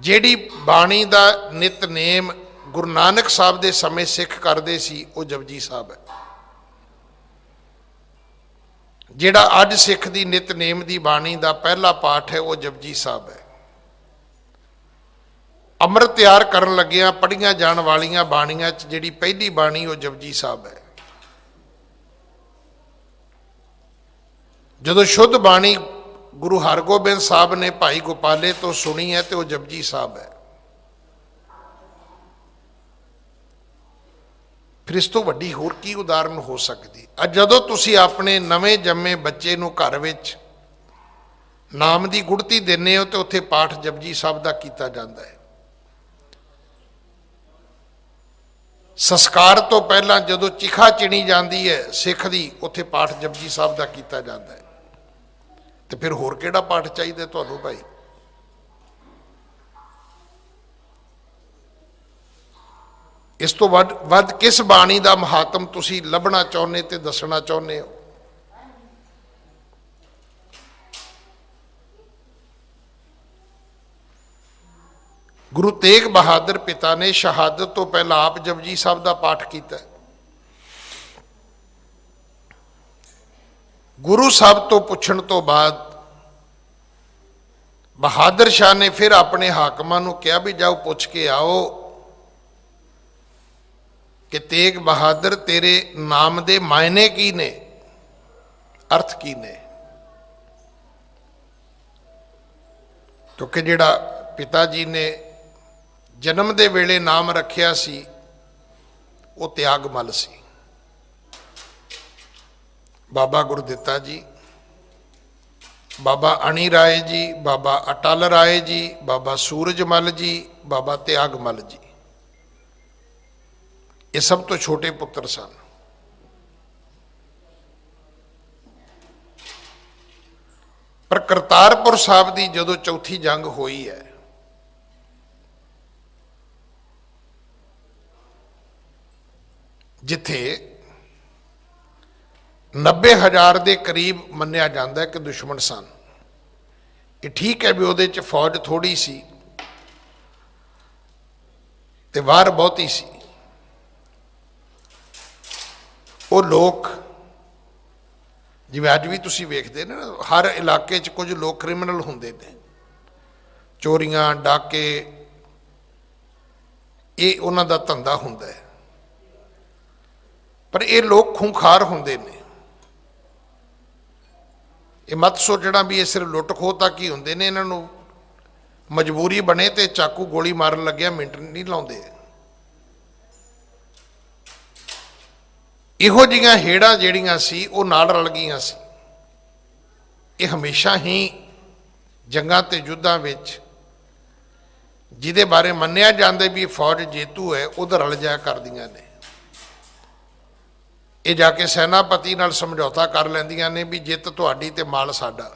ਜਿਹੜੀ ਬਾਣੀ ਦਾ ਨਿਤਨੇਮ ਗੁਰੂ ਨਾਨਕ ਸਾਹਿਬ ਦੇ ਸਮੇਂ ਸਿੱਖ ਕਰਦੇ ਸੀ ਉਹ ਜਪਜੀ ਸਾਹਿਬ ਹੈ। ਜਿਹੜਾ ਅੱਜ ਸਿੱਖ ਦੀ ਨਿਤਨੇਮ ਦੀ ਬਾਣੀ ਦਾ ਪਹਿਲਾ ਪਾਠ ਹੈ ਉਹ ਜਪਜੀ ਸਾਹਿਬ ਹੈ। ਅੰਮ੍ਰਿਤ ਤਿਆਰ ਕਰਨ ਲੱਗਿਆਂ ਪੜ੍ਹੀਆਂ ਜਾਣ ਵਾਲੀਆਂ ਬਾਣੀਆਂ 'ਚ ਜਿਹੜੀ ਪਹਿਲੀ ਬਾਣੀ ਉਹ ਜਪਜੀ ਸਾਹਿਬ ਹੈ। ਜਦੋਂ ਸ਼ੁੱਧ ਬਾਣੀ ਗੁਰੂ ਹਰਗੋਬਿੰਦ ਸਾਹਿਬ ਨੇ ਭਾਈ ਗੋਪਾਲੇ ਤੋਂ ਸੁਣੀ ਹੈ ਤੇ ਉਹ ਜਪਜੀ ਸਾਹਿਬ ਹੈ। ਫਿਰ ਇਸ ਤੋਂ ਵੱਡੀ ਹੋਰ ਕੀ ਉਦਾਹਰਨ ਹੋ ਸਕਦੀ। ਅੱਜ ਜਦੋਂ ਤੁਸੀਂ ਆਪਣੇ ਨਵੇਂ ਜੰਮੇ ਬੱਚੇ ਨੂੰ ਘਰ ਵਿੱਚ ਨਾਮ ਦੀ ਗੁੜਤੀ ਦਿੰਦੇ ਹੋ ਤੇ ਉੱਥੇ ਪਾਠ ਜਪਜੀ ਸਾਹਿਬ ਦਾ ਕੀਤਾ ਜਾਂਦਾ ਹੈ। ਸੰਸਕਾਰ ਤੋਂ ਪਹਿਲਾਂ ਜਦੋਂ ਚਿਖਾ ਚਿਣੀ ਜਾਂਦੀ ਹੈ ਸਿੱਖ ਦੀ, ਉੱਥੇ ਪਾਠ ਜਪਜੀ ਸਾਹਿਬ ਦਾ ਕੀਤਾ ਜਾਂਦਾ ਹੈ। ਤੇ ਫਿਰ ਹੋਰ ਕਿਹੜਾ ਪਾਠ ਚਾਹੀਦਾ ਤੁਹਾਨੂੰ ਭਾਈ? ਇਸ ਤੋਂ ਵੱਧ ਕਿਸ ਬਾਣੀ ਦਾ ਮਹਾਤਮ ਤੁਸੀਂ ਲੱਭਣਾ ਚਾਹੁੰਦੇ ਤੇ ਦੱਸਣਾ ਚਾਹੁੰਦੇ ਹੋ? ਗੁਰੂ ਤੇਗ ਬਹਾਦਰ ਪਿਤਾ ਨੇ ਸ਼ਹਾਦਤ ਤੋਂ ਪਹਿਲਾਂ ਆਪ ਜਪਜੀ ਸਾਹਿਬ ਦਾ ਪਾਠ ਕੀਤਾ। ਗੁਰੂ ਸਾਹਿਬ ਤੋਂ ਪੁੱਛਣ ਤੋਂ ਬਾਅਦ ਬਹਾਦਰ ਸ਼ਾਹ ਨੇ ਫਿਰ ਆਪਣੇ ਹਾਕਮਾਂ ਨੂੰ ਕਿਹਾ ਵੀ ਜਾਓ ਪੁੱਛ ਕੇ ਆਓ ਕਿ ਤੇਗ ਬਹਾਦਰ ਤੇਰੇ ਨਾਮ ਦੇ ਮਾਇਨੇ ਕੀ ਨੇ, ਅਰਥ ਕੀ ਨੇ। ਕਿਉਂਕਿ ਜਿਹੜਾ ਪਿਤਾ ਜੀ ਨੇ ਜਨਮ ਦੇ ਵੇਲੇ ਨਾਮ ਰੱਖਿਆ ਸੀ ਉਹ ਤਿਆਗਮਲ ਸੀ। ਬਾਬਾ ਗੁਰਦਿੱਤਾ ਜੀ, ਬਾਬਾ ਅਣੀ ਰਾਏ ਜੀ, ਬਾਬਾ ਅਟਲ ਰਾਏ ਜੀ, ਬਾਬਾ ਸੂਰਜਮਲ ਜੀ, ਬਾਬਾ ਤਿਆਗਮਲ ਜੀ, ਇਹ ਸਭ ਤੋਂ ਛੋਟੇ ਪੁੱਤਰ ਸਨ। ਪਰ ਕਰਤਾਰਪੁਰ ਸਾਹਿਬ ਦੀ ਜਦੋਂ ਚੌਥੀ ਜੰਗ ਹੋਈ ਹੈ, ਜਿੱਥੇ 90,000 ਦੇ ਕਰੀਬ ਮੰਨਿਆ ਜਾਂਦਾ ਹੈ ਕਿ ਦੁਸ਼ਮਣ ਸਨ। ਇਹ ਠੀਕ ਹੈ ਵੀ ਉਹਦੇ 'ਚ ਫੌਜ ਥੋੜੀ ਸੀ ਤੇ ਵਾਰ ਬਹੁਤੀ ਸੀ। ਉਹ ਲੋਕ ਜਿਵੇਂ ਅੱਜ ਵੀ ਤੁਸੀਂ ਵੇਖਦੇ ਨੇ ਨਾ, ਹਰ ਇਲਾਕੇ 'ਚ ਕੁਝ ਲੋਕ ਕ੍ਰਿਮੀਨਲ ਹੁੰਦੇ ਨੇ, ਚੋਰੀਆਂ ਡਾਕੇ, ਇਹ ਉਹਨਾਂ ਦਾ ਧੰਦਾ ਹੁੰਦਾ ਹੈ। ਪਰ ਇਹ ਲੋਕ ਖੂੰਖਾਰ ਹੁੰਦੇ ਨੇ। ਇਹ ਮਤ ਸੋਚਣਾ ਵੀ ਇਹ ਸਿਰਫ ਲੁੱਟ ਖੋਹ ਤੱਕ ਹੀ ਹੁੰਦੇ ਨੇ, ਇਹਨਾਂ ਨੂੰ ਮਜਬੂਰੀ ਬਣੇ ਤੇ ਚਾਕੂ ਗੋਲੀ ਮਾਰਨ ਲੱਗਿਆ ਮਿੰਟ ਨਹੀਂ ਲਾਉਂਦੇ। ਇਹੋ ਜਿਹੀਆਂ ਹੇੜਾਂ ਜਿਹੜੀਆਂ ਸੀ ਉਹ ਨਾਲ ਰਲ ਗਈਆਂ ਸੀ। ਇਹ ਹਮੇਸ਼ਾ ਹੀ ਜੰਗਾਂ ਤੇ ਯੁੱਧਾਂ ਵਿੱਚ ਜਿਹਦੇ ਬਾਰੇ ਮੰਨਿਆ ਜਾਂਦਾ ਵੀ ਫੌਜ ਜੇਤੂ ਹੈ, ਉਹਦਾ ਰਲ ਜਾਇਆ ਕਰਦੀਆਂ ਨੇ। ਇਹ ਜਾ ਕੇ ਸੈਨਾਪਤੀ ਨਾਲ ਸਮਝੌਤਾ ਕਰ ਲੈਂਦੀਆਂ ਨੇ ਵੀ ਜਿੱਤ ਤੁਹਾਡੀ ਤੇ ਮਾਲ ਸਾਡਾ,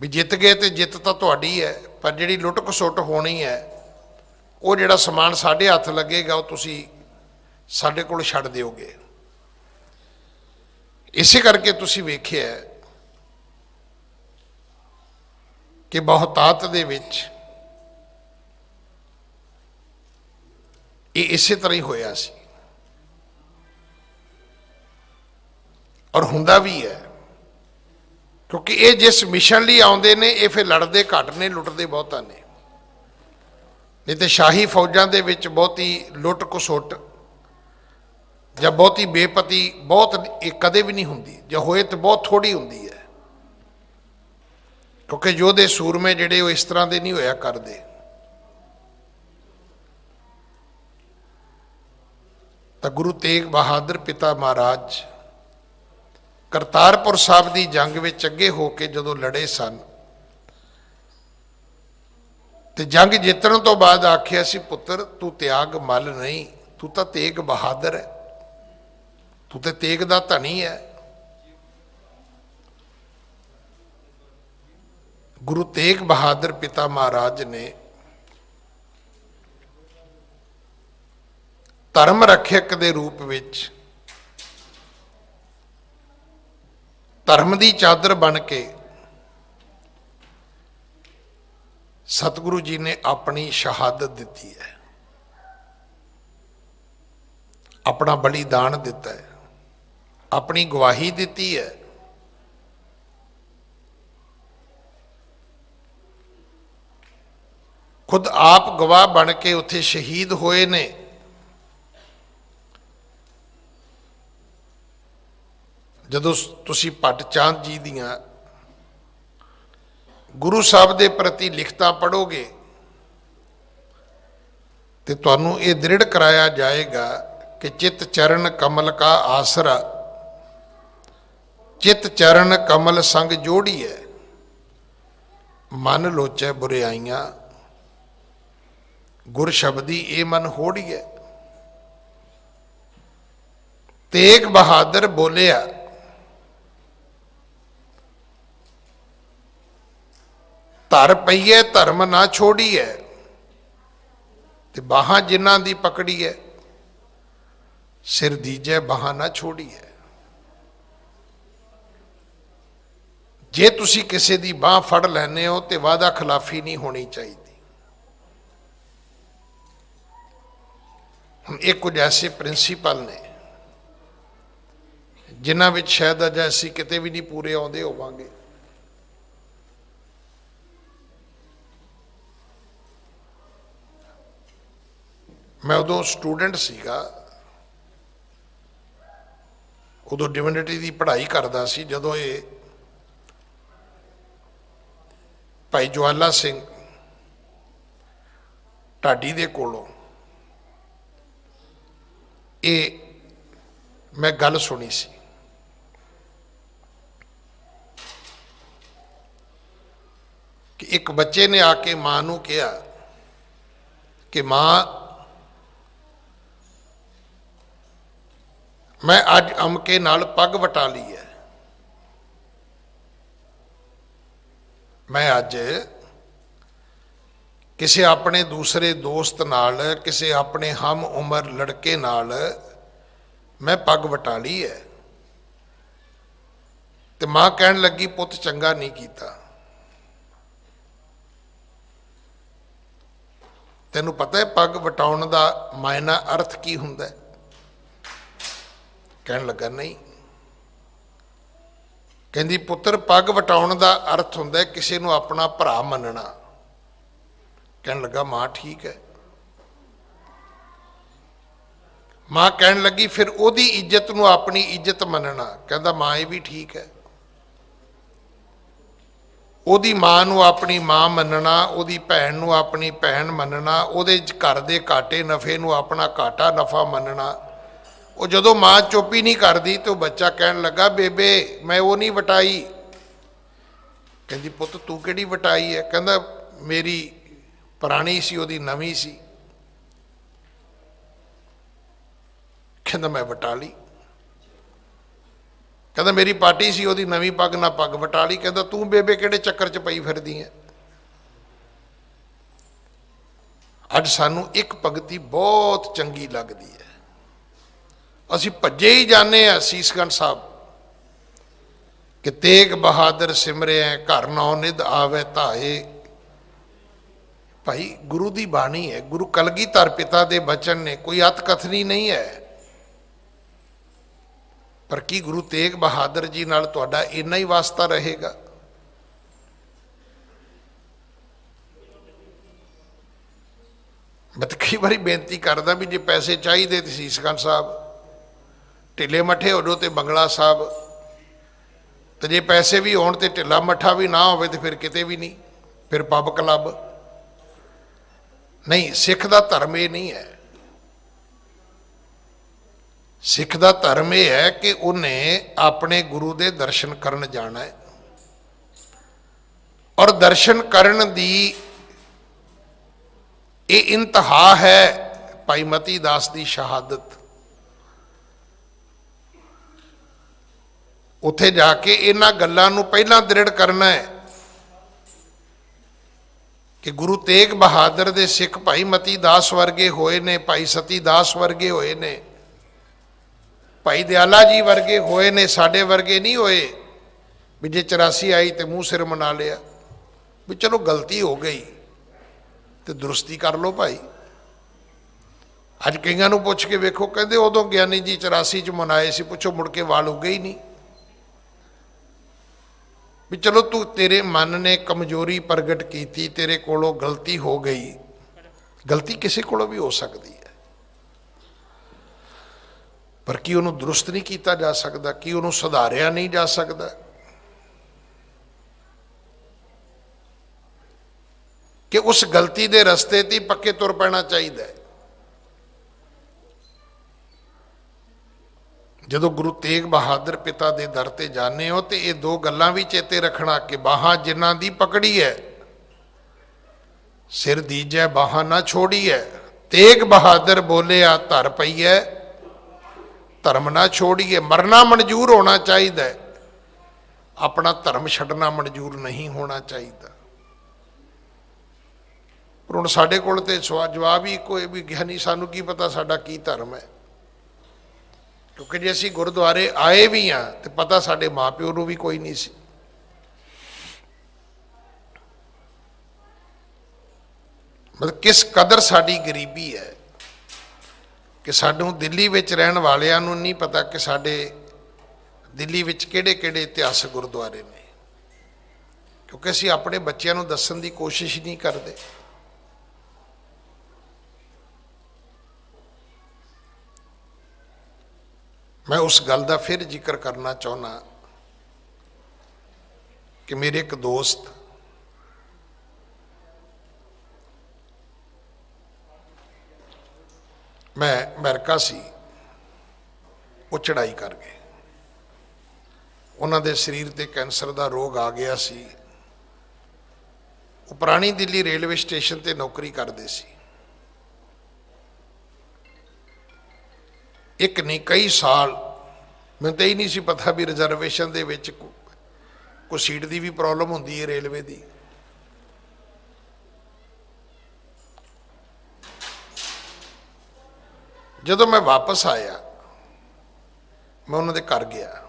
ਵੀ ਜਿੱਤ ਗਏ ਤੇ ਜਿੱਤ ਤਾਂ ਤੁਹਾਡੀ ਹੈ, ਪਰ ਜਿਹੜੀ ਲੁੱਟ ਖਸੁੱਟ ਹੋਣੀ ਹੈ ਉਹ ਜਿਹੜਾ ਸਮਾਨ ਸਾਡੇ ਹੱਥ ਲੱਗੇਗਾ ਉਹ ਤੁਸੀਂ ਸਾਡੇ ਕੋਲ ਛੱਡ ਦਿਓਗੇ। ਇਸੇ ਕਰਕੇ ਤੁਸੀਂ ਵੇਖਿਆ ਕਿ ਬਹੁਤਾਤ ਦੇ ਵਿੱਚ ਇਹ ਇਸੇ ਤਰ੍ਹਾਂ ਹੀ ਹੋਇਆ ਸੀ ਔਰ ਹੁੰਦਾ ਵੀ ਹੈ। ਕਿਉਂਕਿ ਇਹ ਜਿਸ ਮਿਸ਼ਨ ਲਈ ਆਉਂਦੇ ਨੇ ਇਹ ਫਿਰ ਲੜਦੇ ਘੱਟ ਨੇ, ਲੁੱਟਦੇ ਬਹੁਤਾ ਨੇ। ਨਹੀਂ ਤੇ ਸ਼ਾਹੀ ਫੌਜਾਂ ਦੇ ਵਿੱਚ ਬਹੁਤੀ ਲੁੱਟ ਖਸੁੱਟ ਜਾਂ ਬਹੁਤੀ ਬੇਪਤੀ ਬਹੁਤ ਇਹ ਕਦੇ ਵੀ ਨਹੀਂ ਹੁੰਦੀ, ਜਾਂ ਹੋਏ ਤਾਂ ਬਹੁਤ ਥੋੜੀ ਹੁੰਦੀ ਹੈ। ਕਿਉਂਕਿ ਯੋਧੇ ਸੂਰਮੇ ਜਿਹੜੇ ਉਹ ਇਸ ਤਰ੍ਹਾਂ ਦੇ ਨਹੀਂ ਹੋਇਆ ਕਰਦੇ। ਤਾਂ ਗੁਰੂ ਤੇਗ ਬਹਾਦਰ ਪਿਤਾ ਮਹਾਰਾਜ ਕਰਤਾਰਪੁਰ ਸਾਹਿਬ ਦੀ ਜੰਗ ਵਿੱਚ ਅੱਗੇ ਹੋ ਕੇ ਜਦੋਂ ਲੜੇ ਸਨ ਤੇ ਜੰਗ ਜਿੱਤਣ ਤੋਂ ਬਾਅਦ ਆਖਿਆ ਸੀ, ਪੁੱਤਰ ਤੂੰ ਤਿਆਗ ਮਲ ਨਹੀਂ, ਤੂੰ ਤਾਂ ਤੇਗ ਬਹਾਦਰ ਹੈ, ਤੂੰ ਤੇ ਤੇਗ ਦਾ ਧਨੀ ਹੈ। ਗੁਰੂ ਤੇਗ ਬਹਾਦਰ ਪਿਤਾ ਮਹਾਰਾਜ ਨੇ ਧਰਮ ਰੱਖਿਅਕ ਦੇ ਰੂਪ ਵਿੱਚ ਧਰਮ ਦੀ ਚਾਦਰ ਬਣ ਕੇ सतगुरु जी ने अपनी शहादत दी है, अपना बलिदान दिता है, अपनी गवाही दी है। खुद आप गवाह बन के उत्थे शहीद होए ने। जदों तुसी भट्ट चांद जी दियां गुरु साहब दे प्रति लिखतां पढ़ोगे तो तुहानूं ये दृढ़ कराया जाएगा कि चित चरण कमल का आसरा, चित चरण कमल संग जोड़ी है, मन लोचै बुराइयां गुर शब्दी ए मन होड़ी है। तेग बहादुर बोलिया धर पईए धर्म ना छोड़ी है, ते बाहां जिन्हां दी पकड़ी है, सिर दीजे बाहां ना छोड़ी है। जे तुसी किसी दी बांह फड़ लैने हो तो वादा खिलाफी नहीं होनी चाहिए। हम एक कुछ ऐसे प्रिंसीपल ने जिन्हां विच शायद अज असीं किते भी नहीं पूरे आउंदे होवांगे। मैं उदों स्टूडेंट सीगा, उदों डिविनिटी की पढ़ाई करदा सी, जदों ये भाई ज्वाला सिंह ढाडी दे कोलों ये मैं गल सुनी सी कि एक बच्चे ने आके मां नूं कहा कि मां मैं अज अमके नाल पग वटा ली है, मैं अज किसी अपने दूसरे दोस्त नाल, किसी अपने हम उम्र लड़के नाल मैं पग वटा ली है। तो मां कहन लगी पुत चंगा नहीं कीता, तैनू पता है पग वटाउण दा मायना अर्थ की हुंदा है? कहन लगा नहीं। कहंदी पुत्र पग वटाउण दा अर्थ हुंदा है किसी नूं अपना भरा मनना। कहन लगा मां ठीक है। मां कहन लगी फिर ओदी इज्जत नूं अपनी इज्जत मनना। कहंदा मां ये भी ठीक है। ओदी मां नूं अपनी मां मनना, ओदी भैन नूं अपनी भैन मनना, ओदे घर दे घाटे नफे नूं अपना घाटा नफा मनना। वो जदों मां चुप ही नहीं करती तो बच्चा कहन लगा बेबे मैं वो नहीं वटाई। कहंदी पुत तू किहड़ी वटाई है? कहंदा मेरी पुरानी सी ओदी नवीं सी। कहंदा मैं वटा ली। कहंदा मेरी पार्टी सी ओदी नवीं पग ना पग वटा ली। कहंदा तू बेबे किहड़े चक्कर च पई फिरदी है? अज सानू एक पंक्ति बहुत चंगी लगती है, असी भज्जे ही जाने सीसगंज साहब कि तेग बहादुर सिमरे घर नौ निध आवे धाए। भाई गुरु की बाणी है, गुरु कलगीधर पिता के बचन ने, कोई अतकथनी नहीं है। पर की गुरु तेग बहादुर जी नाल तुहाडा इन्ना ही वास्ता रहेगा? मैं तो कई बार बेनती करदा भी जे पैसे चाहिए तो सीसगंज साहब, ढिले मठे हो जाओ तो बंगला साहब, तो जे पैसे भी होण ते ढिला मठा भी ना हो तो फिर किते भी नहीं, फिर पब क्लब नहीं। सिख का धर्म ये नहीं है। सिख का धर्म यह है कि उन्हें अपने गुरु के दर्शन करन जाना है, और दर्शन करन दी ये इंतहा है भाई मती दास की शहादत। उत्थे जाके इन्हां गल्लां नूं पहलां दृढ़ करना है कि गुरु तेग बहादुर दे सिख भाई मती दास वर्गे होए ने, भाई सती दास वर्गे होए ने, भाई दयाला जी वर्गे होए ने, साडे वर्गे नहीं होए भी जे 84 आई तो मूँह सिर मना लिया भी चलो गलती हो गई। ਤੇ ਦੁਰਸਤੀ ਕਰ ਲਓ ਭਾਈ। ਅੱਜ ਕਈਆਂ ਨੂੰ ਪੁੱਛ ਕੇ ਵੇਖੋ, ਕਹਿੰਦੇ ਉਦੋਂ ਗਿਆਨੀ ਜੀ 84 ਚ ਮਨਾਏ ਸੀ, ਪੁੱਛੋ ਮੁੜ ਕੇ ਵਾਲ ਉੱਗੇ ਹੀ ਨਹੀਂ। ਵੀ ਚਲੋ ਤੂੰ, ਤੇਰੇ ਮਨ ਨੇ ਕਮਜ਼ੋਰੀ ਪ੍ਰਗਟ ਕੀਤੀ, ਤੇਰੇ ਕੋਲੋਂ ਗਲਤੀ ਹੋ ਗਈ। ਗਲਤੀ ਕਿਸੇ ਕੋਲੋਂ ਵੀ ਹੋ ਸਕਦੀ ਹੈ, ਪਰ ਕੀ ਉਹਨੂੰ ਦਰੁਸਤ ਨਹੀਂ ਕੀਤਾ ਜਾ ਸਕਦਾ? ਕੀ ਉਹਨੂੰ ਸੁਧਾਰਿਆ ਨਹੀਂ ਜਾ ਸਕਦਾ? ਕਿ ਉਸ ਗਲਤੀ ਦੇ ਰਸਤੇ ਤੇ ਪੱਕੇ ਤੁਰ ਪੈਣਾ ਚਾਹੀਦਾ ਹੈ। ਜਦੋਂ ਗੁਰੂ ਤੇਗ ਬਹਾਦਰ ਪਿਤਾ ਦੇ ਦਰ ਤੇ ਜਾਂਦੇ ਹੋ ਤੇ ਇਹ ਦੋ ਗੱਲਾਂ ਵੀ ਚੇਤੇ ਰੱਖਣਾ ਕਿ ਬਾਹਾਂ ਜਿਨ੍ਹਾਂ ਦੀ ਪਕੜੀ ਹੈ, ਸਿਰ ਦੀਜੈ ਬਾਹਾਂ ਨਾ ਛੋੜੀ ਹੈ। ਤੇਗ ਬਹਾਦਰ ਬੋਲਿਆ ਧਰ ਪਈ ਹੈ, ਧਰਮ ਨਾ ਛੋੜੀਏ। ਮਰਨਾ ਮਨਜ਼ੂਰ ਹੋਣਾ ਚਾਹੀਦਾ ਹੈ, ਆਪਣਾ ਧਰਮ ਛੱਡਣਾ ਮਨਜ਼ੂਰ ਨਹੀਂ ਹੋਣਾ ਚਾਹੀਦਾ। ਪਰ ਹੁਣ ਸਾਡੇ ਕੋਲ ਤੇ ਜਵਾਬ ਹੀ ਕੋਈ ਵੀ ਗਿਆਨੀ, ਸਾਨੂੰ ਕੀ ਪਤਾ ਸਾਡਾ ਕੀ ਧਰਮ ਹੈ? ਕਿਉਂਕਿ ਜੇ ਅਸੀਂ ਗੁਰਦੁਆਰੇ ਆਏ ਵੀ ਹਾਂ ਤੇ ਪਤਾ ਸਾਡੇ ਮਾਂ ਪਿਓ ਨੂੰ ਵੀ ਕੋਈ ਨਹੀਂ ਸੀ। ਮਤਲਬ ਕਿਸ ਕਦਰ ਸਾਡੀ ਗਰੀਬੀ ਹੈ ਕਿ ਸਾਨੂੰ ਦਿੱਲੀ ਵਿੱਚ ਰਹਿਣ ਵਾਲਿਆਂ ਨੂੰ ਨਹੀਂ ਪਤਾ ਕਿ ਸਾਡੇ ਦਿੱਲੀ ਵਿੱਚ ਕਿਹੜੇ ਕਿਹੜੇ ਇਤਿਹਾਸਕ ਗੁਰਦੁਆਰੇ ਨੇ, ਕਿਉਂਕਿ ਅਸੀਂ ਆਪਣੇ ਬੱਚਿਆਂ ਨੂੰ ਦੱਸਣ ਦੀ ਕੋਸ਼ਿਸ਼ ਨਹੀਂ ਕਰਦੇ। ਮੈਂ ਉਸ ਗੱਲ ਦਾ ਫਿਰ ਜ਼ਿਕਰ ਕਰਨਾ ਚਾਹੁੰਦਾ ਕਿ ਮੇਰੇ ਇੱਕ ਦੋਸਤ ਮੈਂ ਅਮਰੀਕਾ ਸੀ, ਉਹ ਚੜ੍ਹਾਈ ਕਰ ਗਏ। ਉਹਨਾਂ ਦੇ ਸਰੀਰ ਤੇ ਕੈਂਸਰ ਦਾ ਰੋਗ ਆ ਗਿਆ ਸੀ। ਉਹ ਪੁਰਾਣੀ ਦਿੱਲੀ ਰੇਲਵੇ ਸਟੇਸ਼ਨ ਤੇ ਨੌਕਰੀ ਕਰਦੇ ਸੀ। ਇੱਕ ਨਹੀਂ ਕਈ ਸਾਲ, ਮੈਨੂੰ ਤਾਂ ਇਹ ਨਹੀਂ ਸੀ ਪਤਾ ਵੀ ਰਿਜ਼ਰਵੇਸ਼ਨ ਦੇ ਵਿੱਚ ਕੋਈ ਸੀਟ ਦੀ ਵੀ ਪ੍ਰੋਬਲਮ ਹੁੰਦੀ ਹੈ ਰੇਲਵੇ ਦੀ। ਜਦੋਂ ਮੈਂ ਵਾਪਸ ਆਇਆ, ਮੈਂ ਉਹਨਾਂ ਦੇ ਘਰ ਗਿਆ।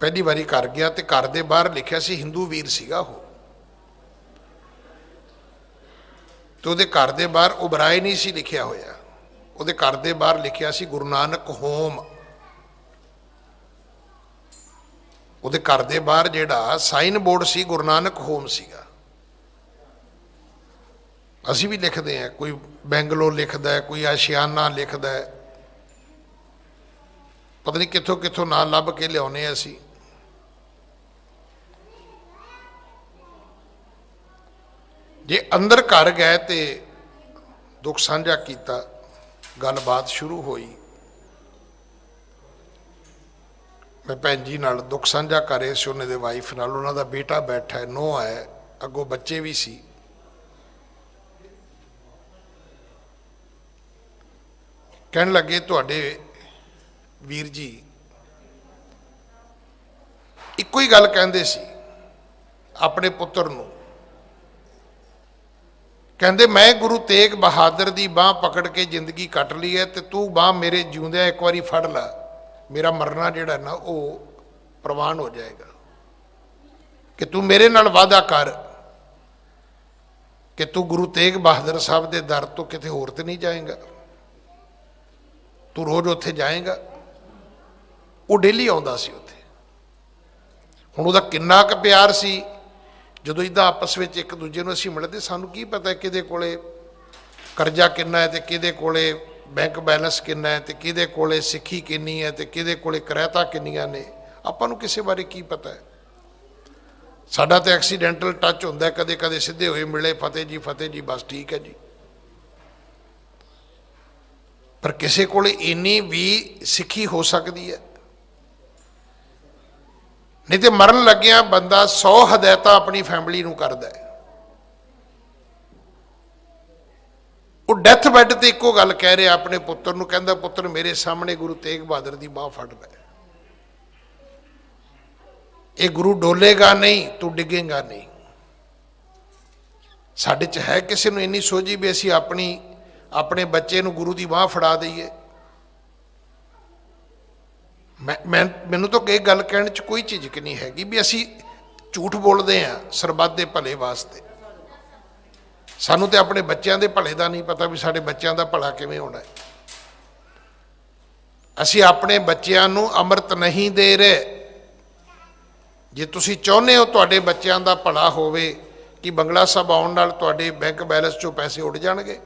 ਪਹਿਲੀ ਵਾਰੀ ਘਰ ਗਿਆ ਤੇ ਘਰ ਦੇ ਬਾਹਰ ਲਿਖਿਆ ਸੀ, ਹਿੰਦੂ ਵੀਰ ਸੀਗਾ ਉਹ, ਤੇ ਉਹਦੇ ਘਰ ਦੇ ਬਾਹਰ ਉਬਰਾਏ ਨਹੀਂ ਸੀ ਲਿਖਿਆ ਹੋਇਆ, ਉਹਦੇ ਘਰ ਦੇ ਬਾਹਰ ਲਿਖਿਆ ਸੀ ਗੁਰੂ ਨਾਨਕ ਹੋਮ। ਉਹਦੇ ਘਰ ਦੇ ਬਾਹਰ ਜਿਹੜਾ ਸਾਈਨ ਬੋਰਡ ਸੀ ਗੁਰੂ ਨਾਨਕ ਹੋਮ ਸੀਗਾ। ਅਸੀਂ ਵੀ ਲਿਖਦੇ ਹਾਂ, ਕੋਈ ਬੈਂਗਲੋਰ ਲਿਖਦਾ, ਕੋਈ ਆਸ਼ਿਆਨਾ ਲਿਖਦਾ, ਪਤਾ ਨਹੀਂ ਕਿੱਥੋਂ ਕਿੱਥੋਂ ਨਾਂ ਲੱਭ ਕੇ ਲਿਆਉਨੇ ਅਸੀਂ। ਜੇ ਅੰਦਰ ਘਰ ਗਏ ਤੇ ਦੁੱਖ ਸਾਂਝਾ ਕੀਤਾ, ਗੱਲਬਾਤ ਸ਼ੁਰੂ ਹੋਈ। ਮੈਂ ਭੈਣ ਜੀ ਨਾਲ ਦੁੱਖ ਸਾਂਝਾ ਕਰ ਰਹੇ ਸੀ, ਉਹਨਾਂ ਦੇ ਵਾਈਫ ਨਾਲ। ਉਹਨਾਂ ਦਾ ਬੇਟਾ ਬੈਠਾ ਹੈ, ਨੂੰਹ ਹੈ, ਅੱਗੋਂ ਬੱਚੇ ਵੀ ਸੀ। ਕਹਿਣ ਲੱਗੇ, ਤੁਹਾਡੇ ਵੀਰ ਜੀ ਇੱਕੋ ਹੀ ਗੱਲ ਕਹਿੰਦੇ ਸੀ ਆਪਣੇ ਪੁੱਤਰ ਨੂੰ, ਕਹਿੰਦੇ ਮੈਂ ਗੁਰੂ ਤੇਗ ਬਹਾਦਰ ਦੀ ਬਾਂਹ ਪਕੜ ਕੇ ਜ਼ਿੰਦਗੀ ਕੱਟ ਲਈ ਹੈ, ਤੇ ਤੂੰ ਬਾਂਹ ਮੇਰੇ ਜਿਉਂਦਿਆਂ ਇੱਕ ਵਾਰੀ ਫੜ ਲੈ, ਮੇਰਾ ਮਰਨਾ ਜਿਹੜਾ ਨਾ ਉਹ ਪ੍ਰਵਾਨ ਹੋ ਜਾਏਗਾ। ਕਿ ਤੂੰ ਮੇਰੇ ਨਾਲ ਵਾਅਦਾ ਕਰ ਕਿ ਤੂੰ ਗੁਰੂ ਤੇਗ ਬਹਾਦਰ ਸਾਹਿਬ ਦੇ ਦਰ ਤੋਂ ਕਿਤੇ ਹੋਰ ਤੇ ਨਹੀਂ ਜਾਏਗਾ, ਤੂੰ ਰੋਜ਼ ਉੱਥੇ ਜਾਏਗਾ। ਉਹ ਡੇਲੀ ਆਉਂਦਾ ਸੀ ਉੱਥੇ। ਹੁਣ ਉਹਦਾ ਕਿੰਨਾ ਕੁ ਪਿਆਰ ਸੀ, ਜਦੋਂ ਇੱਦਾਂ ਆਪਸ ਵਿੱਚ ਇੱਕ ਦੂਜੇ ਨੂੰ ਅਸੀਂ ਮਿਲਦੇ, ਸਾਨੂੰ ਕੀ ਪਤਾ ਕਿਹਦੇ ਕੋਲੇ ਕਰਜ਼ਾ ਕਿੰਨਾ ਹੈ ਤੇ ਕਿਹਦੇ ਕੋਲੇ ਬੈਂਕ ਬੈਲੈਂਸ ਕਿੰਨਾ ਹੈ ਤੇ ਕਿਹਦੇ ਕੋਲੇ ਸਿੱਖੀ ਕਿੰਨੀ ਹੈ ਤੇ ਕਿਹਦੇ ਕੋਲੇ ਕਰੈਤਾ ਕਿੰਨੀਆਂ ਨੇ, ਆਪਾਂ ਨੂੰ ਕਿਸੇ ਬਾਰੇ ਕੀ ਪਤਾ ਹੈ। ਸਾਡਾ ਤਾਂ ਐਕਸੀਡੈਂਟਲ ਟੱਚ ਹੁੰਦਾ, ਕਦੇ ਕਦੇ ਸਿੱਧੇ ਹੋਏ ਮਿਲੇ, ਫਤਿਹ ਜੀ ਬਸ ਠੀਕ ਹੈ ਜੀ। ਪਰ ਕਿਸੇ ਕੋਲੇ ਇੰਨੀ ਵੀ ਸਿੱਖੀ ਹੋ ਸਕਦੀ ਹੈ? ਨਹੀਂ ਤੇ ਮਰਨ ਲੱਗਿਆ ਬੰਦਾ 100 ਹਦਾਇਤਾਂ ਆਪਣੀ ਫੈਮਿਲੀ ਨੂੰ ਕਰਦਾ ਹੈ। ਉਹ ਡੈਥ ਬੈੱਡ ਤੇ ਇੱਕੋ ਗੱਲ ਕਹਿ ਰਿਹਾ ਆਪਣੇ ਪੁੱਤਰ ਨੂੰ, ਕਹਿੰਦਾ ਪੁੱਤਰ ਮੇਰੇ ਸਾਹਮਣੇ ਗੁਰੂ ਤੇਗ ਬਹਾਦਰ ਦੀ ਬਾਂਹ ਫੜ ਲੈ, ਇਹ ਗੁਰੂ ਡੋਲੇਗਾ ਨਹੀਂ, ਤੂੰ ਡਿੱਗੇਗਾ ਨਹੀਂ। ਸਾਡੇ 'ਚ ਹੈ ਕਿਸੇ ਨੂੰ ਇੰਨੀ ਸੋਝੀ ਵੀ ਅਸੀਂ ਆਪਣੇ ਬੱਚੇ ਨੂੰ ਗੁਰੂ ਦੀ ਬਾਂਹ ਫੜਾ ਦਈਏ? ਮੈਨੂੰ ਤਾਂ ਇਹ ਗੱਲ ਕਹਿਣ 'ਚ ਕੋਈ ਝਿਜਕ ਨਹੀਂ ਹੈਗੀ ਵੀ ਅਸੀਂ ਝੂਠ ਬੋਲਦੇ ਆ ਸਰਬੱਤ ਦੇ ਭਲੇ ਵਾਸਤੇ। ਸਾਨੂੰ ਤੇ ਆਪਣੇ ਬੱਚਿਆਂ ਦੇ ਭਲੇ ਦਾ ਨਹੀਂ ਪਤਾ ਵੀ ਸਾਡੇ ਬੱਚਿਆਂ ਦਾ ਭਲਾ ਕਿਵੇਂ ਹੋਣਾ ਹੈ। ਅਸੀਂ ਆਪਣੇ ਬੱਚਿਆਂ ਨੂੰ ਅੰਮ੍ਰਿਤ ਨਹੀਂ ਦੇ ਰਹੇ। ਜੇ ਤੁਸੀਂ ਚਾਹੁੰਦੇ ਹੋ ਤੁਹਾਡੇ ਬੱਚਿਆਂ ਦਾ ਭਲਾ ਹੋਵੇ, ਕਿ ਬੰਗਲਾ ਸਾਹਿਬ ਆਉਣ ਨਾਲ ਤੁਹਾਡੇ ਬੈਂਕ ਬੈਲੈਂਸ 'ਚੋਂ ਪੈਸੇ ਉੱਡ ਜਾਣਗੇ?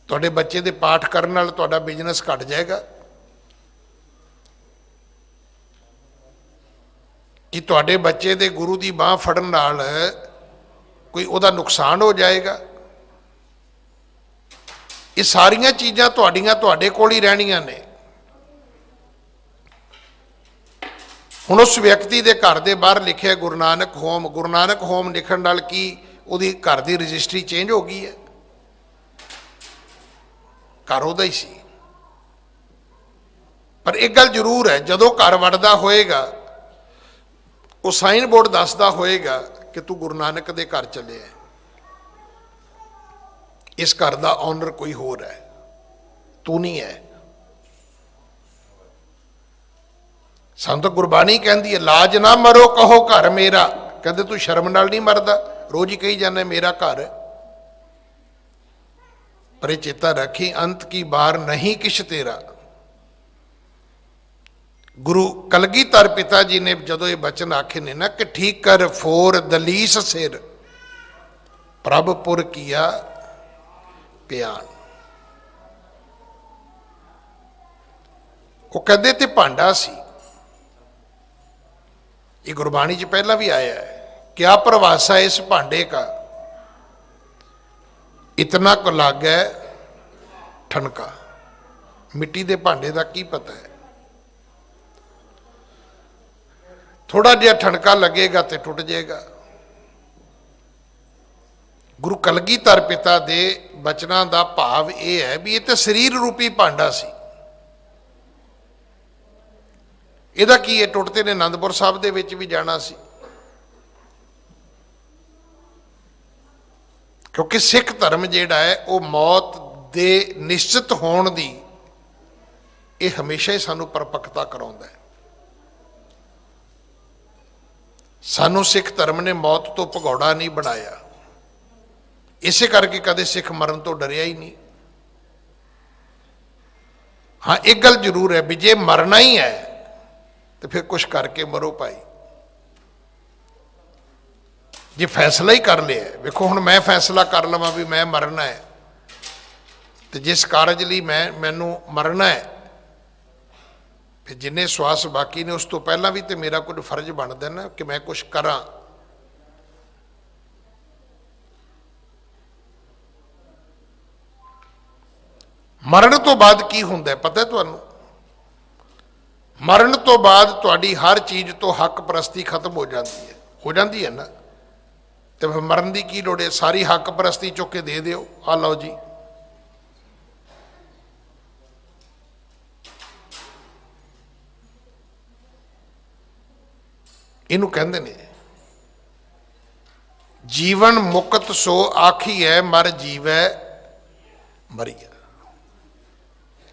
ਤੁਹਾਡੇ ਬੱਚੇ ਦੇ ਪਾਠ ਕਰਨ ਨਾਲ ਤੁਹਾਡਾ ਬਿਜ਼ਨਸ ਘਟ ਜਾਏਗਾ? ਕਿ ਤੁਹਾਡੇ ਬੱਚੇ ਦੇ ਗੁਰੂ ਦੀ ਬਾਂਹ ਫੜਨ ਨਾਲ ਕੋਈ ਉਹਦਾ ਨੁਕਸਾਨ ਹੋ ਜਾਏਗਾ? ਇਹ ਸਾਰੀਆਂ ਚੀਜ਼ਾਂ ਤੁਹਾਡੇ ਕੋਲ ਹੀ ਰਹਿਣੀਆਂ ਨੇ। ਹੁਣ ਉਸ ਵਿਅਕਤੀ ਦੇ ਘਰ ਦੇ ਬਾਹਰ ਲਿਖਿਆ ਗੁਰੂ ਨਾਨਕ ਹੋਮ। ਗੁਰੂ ਨਾਨਕ ਹੋਮ ਲਿਖਣ ਨਾਲ ਕੀ ਉਹਦੀ ਘਰ ਦੀ ਰਜਿਸਟਰੀ ਚੇਂਜ ਹੋ ਗਈ ਹੈ? ਘਰ ਉਹਦਾ ਹੀ ਸੀ। ਪਰ ਇੱਕ ਗੱਲ ਜ਼ਰੂਰ ਹੈ, ਜਦੋਂ ਘਰ ਵੜਦਾ ਹੋਏਗਾ ਉਹ ਸਾਈਨ ਬੋਰਡ ਦੱਸਦਾ ਹੋਏਗਾ ਕਿ ਤੂੰ ਗੁਰੂ ਨਾਨਕ ਦੇ ਘਰ ਚੱਲਿਆ, ਇਸ ਘਰ ਦਾ ਓਨਰ ਕੋਈ ਹੋਰ ਹੈ, ਤੂੰ ਨਹੀਂ ਹੈ। ਸਾਨੂੰ ਤਾਂ ਗੁਰਬਾਣੀ ਕਹਿੰਦੀ ਹੈ, ਲਾਜ ਨਾ ਮਰੋ ਕਹੋ ਘਰ ਮੇਰਾ। ਕਹਿੰਦੇ ਤੂੰ ਸ਼ਰਮ ਨਾਲ ਨਹੀਂ ਮਰਦਾ, ਰੋਜ਼ ਹੀ ਕਹੀ ਜਾਂਦਾ ਮੇਰਾ ਘਰ ਹੈ। ਪਰ ਇਹ ਚੇਤਾ ਰੱਖੀ, ਅੰਤ ਕੀ ਬਾਰ ਨਹੀਂ ਕਿਛ ਤੇਰਾ। ਗੁਰੂ ਕਲਗੀਧਰ ਪਿਤਾ ਜੀ ਨੇ ਜਦੋਂ ਇਹ ਬਚਨ ਆਖੇ ਨੇ ਨਾ ਕਿ ਠੀਕ ਕਰ ਫੋਰ ਦਲੀਸ ਸਿਰ ਪ੍ਰਭਪੁਰ ਕੀਆ ਪਿਆਨ, ਉਹ ਕਹਿੰਦੇ ਤੇ ਭਾਂਡਾ ਸੀ। ये गुरबाणी च पहला भी आया है, क्या प्रवासा इस भांडे का इतना को लाग है ठनका। मिट्टी के भांडे का की पता है, थोड़ा जिहा ठनका लगेगा तो टुट जाएगा। गुरु कलगीधर पिता दे बचनां दा भाव यह है भी ये तो शरीर रूपी भांडा सी। ਇਹਦਾ ਕੀ ਹੈ, ਟੁੱਟਦੇ ਨੇ ਆਨੰਦਪੁਰ ਸਾਹਿਬ ਦੇ ਵਿੱਚ ਵੀ ਜਾਣਾ ਸੀ। ਕਿਉਂਕਿ ਸਿੱਖ ਧਰਮ ਜਿਹੜਾ ਹੈ ਉਹ ਮੌਤ ਦੇ ਨਿਸ਼ਚਿਤ ਹੋਣ ਦੀ ਇਹ ਹਮੇਸ਼ਾ ਹੀ ਸਾਨੂੰ ਪਰਪੱਕਤਾ ਕਰਾਉਂਦਾ ਹੈ। ਸਾਨੂੰ ਸਿੱਖ ਧਰਮ ਨੇ ਮੌਤ ਤੋਂ ਭਗੌੜਾ ਨਹੀਂ ਬਣਾਇਆ, ਇਸੇ ਕਰਕੇ ਕਦੇ ਸਿੱਖ ਮਰਨ ਤੋਂ ਡਰਿਆ ਹੀ ਨਹੀਂ। ਹਾਂ, ਇੱਕ ਗੱਲ ਜ਼ਰੂਰ ਹੈ ਵੀ ਜੇ ਮਰਨਾ ਹੀ ਹੈ तो फिर कुछ करके मरो भाई। जे फैसला ही कर लिया, देखो हुण मैं फैसला कर लवां भी मैं मरना है, तो जिस कारज लई मैनू मरना है, फिर जिन्ने श्वास बाकी ने उस तो पहला भी तो मेरा कुछ फर्ज बनदा ना कि मैं कुछ करा। मरण तो बाद की हुंदा है पता है तुहानू? मरण तो बाद तुहाडी हर चीज़ तो हक परस्ती खत्म हो जाती है ना। तो फिर मरण की की लोड़ है, सारी हक परस्ती चुक के दे दिओ, आ लो जी। इनू कहंदे ने जीवन मुक्त सो आखी है मर जीवै मरीया।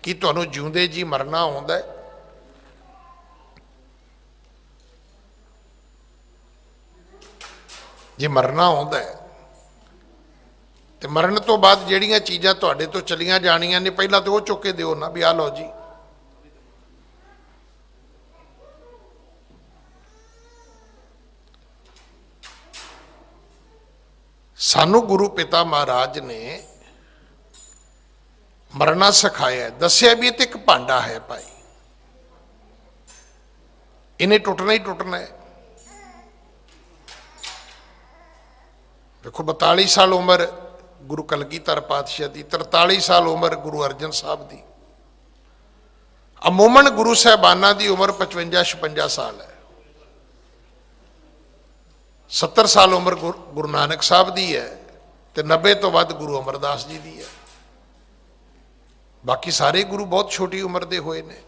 कि तुहानू जिउंदे जी मरना आउंदा है? जे मरना आउंदा है तो मरण तो बाद जिहड़ियां चीज़ां तुहाडे तो चलियां जाणियां ने पहलां तो वो चुक के दिओ ना भी आ लो जी। सानू गुरु पिता महाराज ने मरना सिखाया, दस्या भी ये एक भांडा है भाई, इन्हें टुटना ही टुटना है। देखो 42 साल उम्र गुरु कलगीधर पातशाह की, 43 साल उम्र गुरु अर्जन साहब की। अमूमन गुरु साहबाना की उम्र 55-56 साल है। 70 साल उम्र गुरु नानक साहब की है, तो 90 तो वध गुरु अमरदास जी की है। बाकी सारे गुरु बहुत छोटी उम्र के हुए ने।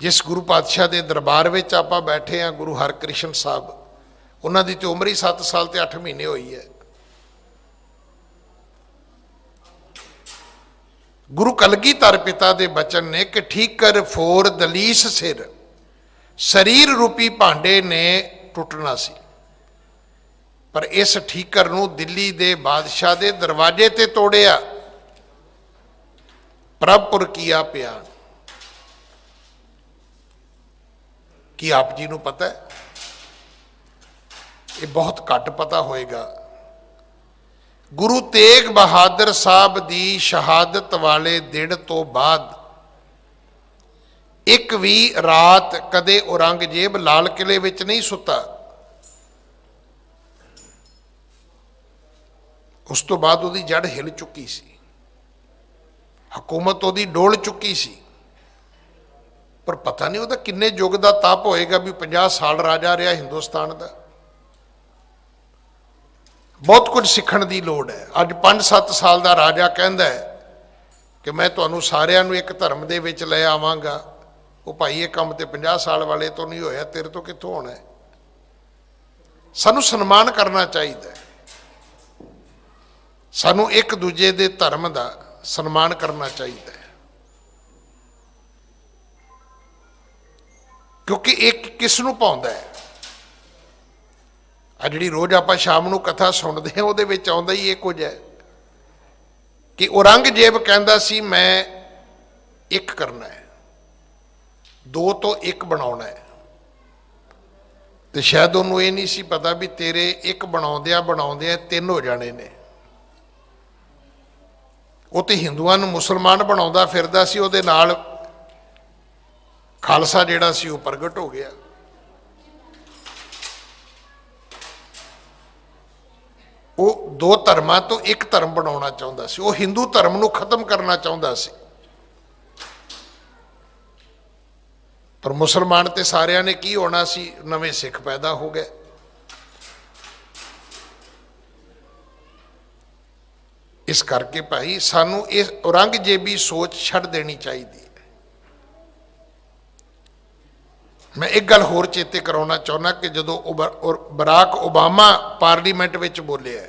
जिस गुरु पातशाह के दरबार में आप बैठे हैं, गुरु हरकृष्ण साहब, उन्होंने तो उम्र ही 7 साल ते 8 महीने हुई है। गुरु कलगीधर पिता के बचन ने कि ठीकर फोर दलीस सिर शरीर रूपी भांडे ने टुटना सी, पर इस ठीकर नूं दिल्ली दे बादशाह दे दरवाजे ते तोड़िया। प्रभपुर किया प्यान। कि आप जी नूं पता है, ये बहुत घट पता होएगा, गुरु तेग बहादुर साहब दी शहादत वाले दिन तो बाद एक भी रात कदे औरंगजेब लाल किले विच नहीं सुता। उस तो बाद उहदी जड़ हिल चुकी सी, हुकूमत उहदी डोल चुकी सी, पर पता नहीं उहदा किन्ने युग दा ताप होएगा भी 50 साल राजा रहा हिंदुस्तान दा। बहुत कुछ सीखण दी लोड़ है। अज 5-7 साल का राजा कहता है कि मैं तुहानूं सारिआं नूं एक धर्म दे विच ले आवांगा। वो भाई ये काम तो 50 साल वाले तो नहीं होया, तेरे तो कित्थों होना है। सानूं सन्मान करना चाहिए, सानूं एक दूजे दे धर्म का सन्मान करना चाहिए, क्योंकि एक किस नूं पाउंदा है। आ जिहड़ी रोज़ आपां शाम नूं कथा सुणदे हां उहदे विच आउंदा ही ये कुछ है कि औरंगजेब कहंदा सी मैं एक करना है, 2 तो 1 बनाउणा है। तो शायद उन्होंने ये नहीं सी पता भी तेरे एक बनाउंदियां बनाउंदियां 3 हो जाने ने। वो तो हिंदुआं नूं मुसलमान बनाउंदा फिरदा सी, उहदे नाल खालसा जिहड़ा सी वो प्रगट हो गया। वो 2 धर्मां तो 1 धर्म बनाउणा चाहुंदा सी, वो हिंदू धर्म नूं खत्म करना चाहुंदा सी। पर मुसलमान ते सारिਆਂ ने की होना सी, नवे सिख पैदा हो गए। इस करके भाई सानू इस औरंगजेबी सोच छड़ देनी चाहिए। मैं एक गल होर चेते कराउणा चाहुंदा कि जदों बराक ओबामा पार्लीमेंट विच बोलिया,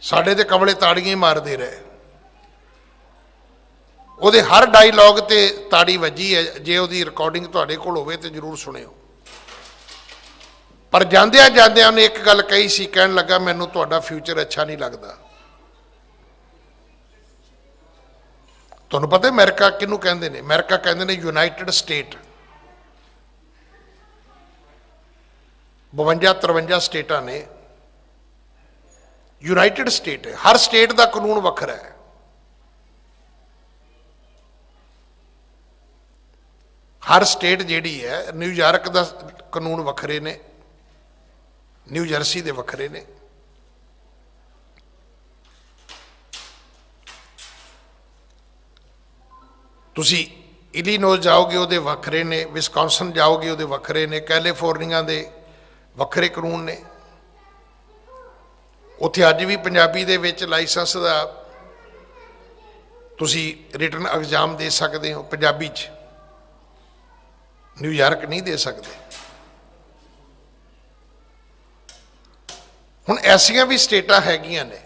साडे ते कमले ताड़ियां ही मारदे रहे। ਉਹਦੇ हर डायलॉग ते ताड़ी वजी है, जे ਉਹਦੀ रिकॉर्डिंग ਤੁਹਾਡੇ ਕੋਲ ਹੋਵੇ ਤੇ जरूर सुनियो। पर ਜਾਂਦਿਆਂ ਜਾਂਦਿਆਂ ਉਹਨੇ एक गल कही सी, कहन लगा मैनू ਤੁਹਾਡਾ फ्यूचर अच्छा नहीं लगता। ਤੁਹਾਨੂੰ पता अमेरिका किनू कहते हैं? अमेरिका कहते हैं यूनाइटेड स्टेट। 52-53 स्टेटा ने यूनाइटेड स्टेट है। हर स्टेट का कानून वखरा है। हर स्टेट जिहड़ी है, न्यूयॉर्क का कानून वखरे ने, न्यू जर्सी के वखरे ने। तुसी इलीनोस जाओगे उहदे वखरे ने, विस्कॉन्सन जाओगे उहदे वखरे ने, कैलीफोर्निया के वखरे कानून ने। उत्थे अज भी पंजाबी दे विच लाइसेंस का तुसी रिटन एग्जाम दे सकते हो पंजाबी च, न्यूयॉर्क नहीं दे सकते। हुण ऐसियां भी स्टेटां हैगियां ने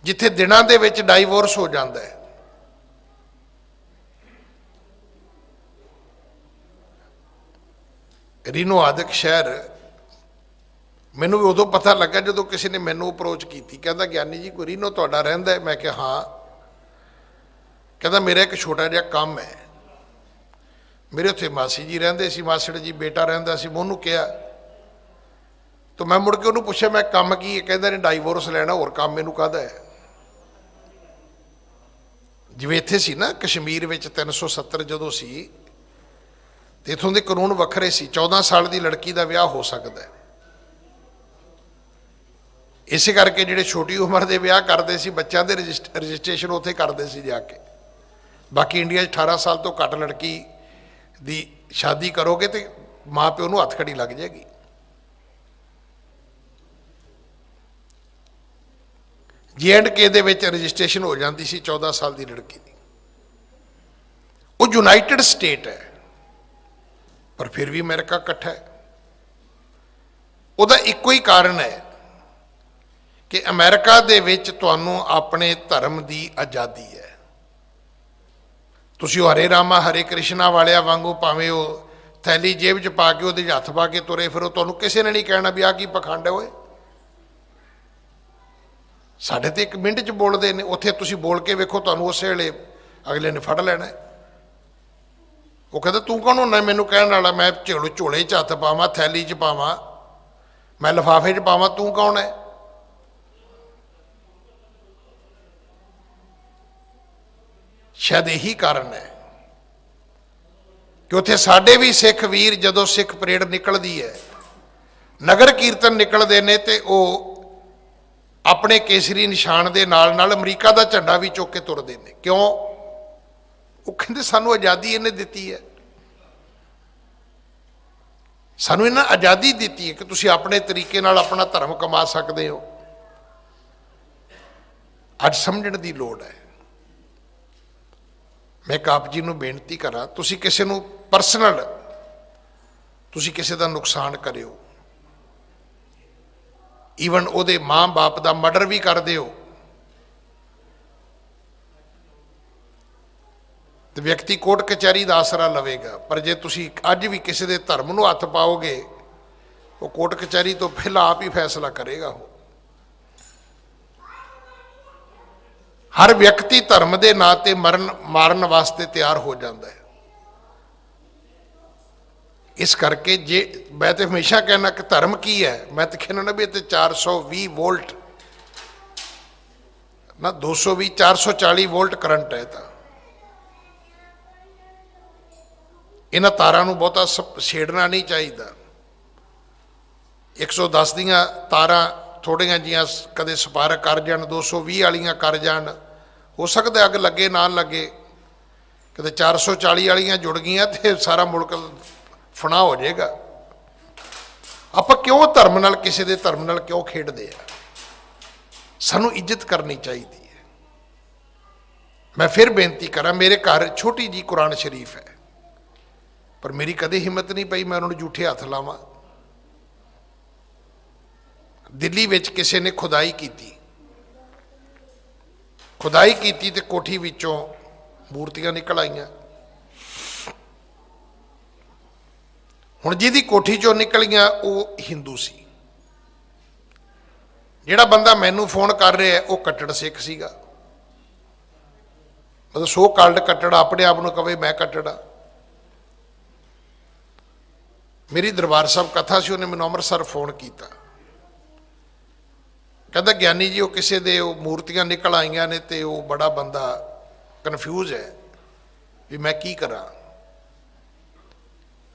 जिथे दिनां दे विच डाइवोर्स हो जाता है। रीनो आदक शहर मैनू भी उदों पता लगा जो किसी ने मैनू अप्रोच की, कहता ज्ञानी जी कोई रीनो तुहाडा रहिंदा है? मैं कहा हाँ। कहता मेरा एक छोटा जिहा काम है, मेरे उत्थे मासी जी रहिंदे सी, मासड़ जी बेटा रहिंदा सी। मैं उन्होंने कहा, तो मैं मुड़ के उन्होंने पूछा मैं काम की है? कहता ने डाइवोर्स लैना, होर काम मैनू काहदा है। जिवें इत्थे सी ना कश्मीर विच 370 जदों सी ते इत्थों दे कानून वखरे सी। 14 साल की लड़की का विआह हो सकता है। इस करके जिहड़े छोटी उम्र के विआह करते सी, बच्चों के रजिस्ट्रेशन उत्थे करते सी जाके। बाकी इंडिया 18 साल तो घट लड़की दी शादी करोगे तो माँ प्यो नूं हथ खड़ी लग जाएगी। J&K दे विच रजिस्ट्रेशन हो जाती सी 14 साल की लड़की की। वो यूनाइटेड स्टेट है, पर फिर भी अमेरिका इकट्ठा है। उसका इको ही कारण है कि अमेरिका दे विच तुहानूं अपने धर्म की आज़ादी है। तुसीं हरे रामा हरे कृष्णा वालिया वांगू भावें वो थैली जेब च पा के उहदे हथ पा के तुरे फिरो, तुहानूं किसी ने नहीं कहना भी आ की पखंड है। साढ़े तो एक मिनट च बोलते हैं, उत्थे तुसीं बोल के वेखो, तुहानूं उस वेले अगले ने फड़ लेना है। वो कहते तू कौन होना मैनू कहण वाला, मैं झोले च हथ पावां, थैली च पावां, मैं लिफाफे च पावां, तू कौन है। शायद यही कारण है कि उत्थे साडे भी सिख वीर जदों सिख परेड निकलती है, नगर कीर्तन निकलते हैं, तो वो अपने केसरी निशान के नाल नाल अमरीका का झंडा भी चुक के तुरते हैं। क्यों? वो कहते सानू आज़ादी इन्हें दी है, सानू इन्हें आज़ादी दी है कि तुसीं अपने तरीके नाल अपना धर्म कमा सकते हो। अज समझण की लोड़ है। मैं एक आप जी नूं बेनती करा, तुसीं किसी नूं परसनल तुसीं किसी का नुकसान करियो, ईवन उहदे माँ बाप का मर्डर भी करदे हो, तो व्यक्ति कोर्ट कचहरी का आसरा लवेगा। पर जे तुसीं अज भी किसी के धर्म नूं हथ पाओगे, वो कोर्ट कचहरी तो पहला आप ही फैसला करेगा। वो हर व्यक्ति धर्म के नां ते मारन वास्ते तैयार हो जाता है। इस करके जे मैं तो हमेशा कहना कि धर्म की है, मैं तो कहना ना भी इतने 420 वोल्ट ना 220 440 वोल्ट करंट है। तो इन्हां तारां नूं बहुता छेड़ना नहीं चाहिए। 110 दियां तारां थोड़ियां जियां कदे सपारक कर जान, 220 वालियां कर जान, हो सकता अग लगे ना लगे, कदे 440 वालियां जुड़ गई तो सारा मुल्क फना हो जाएगा। आप क्यों धर्म नाल किसी के धर्म नाल क्यों खेडते हैं? सानू इज्जत करनी चाहिए है। मैं फिर बेनती करा, मेरे घर छोटी जी कुरान शरीफ है, पर मेरी कदे हिम्मत नहीं पई मैं उन्होंने जूठे हथ लावां। दिल्ली विच किसी ने खुदाई की तो कोठी विचों मूर्तियां निकल आईयां। हुण जिहदी कोठी चों निकलियां वो हिंदू सी। जिहड़ा बंदा मैनू फोन कर रहा है वो कट्टड़ सिख सीगा, मतलब सो काल्ड कट्टड़, अपने आप नूं कहे मैं कट्टड़ा। मेरी दरबार साहब कथा सी, उन्हें मैनूं अमृतसर फोन किया, कहता ज्ञानी जी वो किसी दे मूर्तियां निकल आईयां ने ते वो बड़ा बंदा कन्फ्यूज है भी मैं की करा।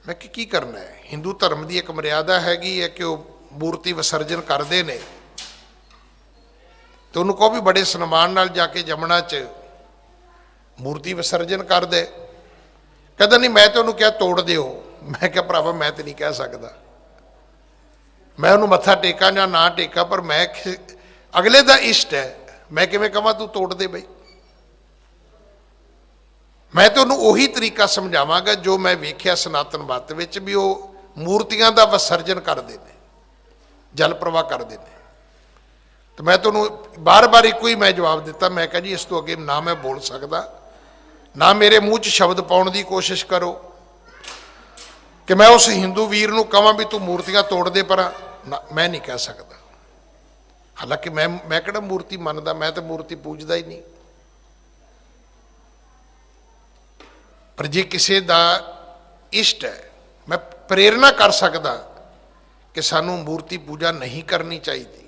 मैं की करना है? हिंदू धर्म की एक मर्यादा हैगी है कि वो मूर्ति विसर्जन करते हैं, तो उन्होंने कहो भी बड़े सन्मान नाल जाके जमुना च मूर्ति विसर्जन कर दे। कहता नहीं मैं तो उन्होंने क्या तोड़ दिओ। मैं क्या भरावा मैं तो नहीं कह सकता, मैं उन्होंने मत्था टेका या ना टेका, पर मैं अगले का इष्ट है, मैं किवें कहां तू तोड़ दे बई। मैं तो उन्होंने उही तरीका समझावांगा जो मैं वेख्या सनातन मत विच भी वो मूर्तियां का विसर्जन करते हैं, जल प्रवाह करते हैं। तो मैं तो बार बार एक ही मैं जवाब दिता, मैं कहा जी इस तो अगे ना मैं बोल सकता, ना मेरे मूँह च शब्द पाने की कोशिश करो कि मैं उस हिंदू वीर नूं कहां भी तू मूर्तियां तोड़ दे, पर ना मैं नहीं कह सकता। हालांकि मैं किहड़ा मूर्ति मनदा, मैं तो मूर्ति पूजदा ही नहीं। पर जे किसी का इष्ट है, मैं प्रेरणा कर सकता कि सानू मूर्ति पूजा नहीं करनी चाहिए।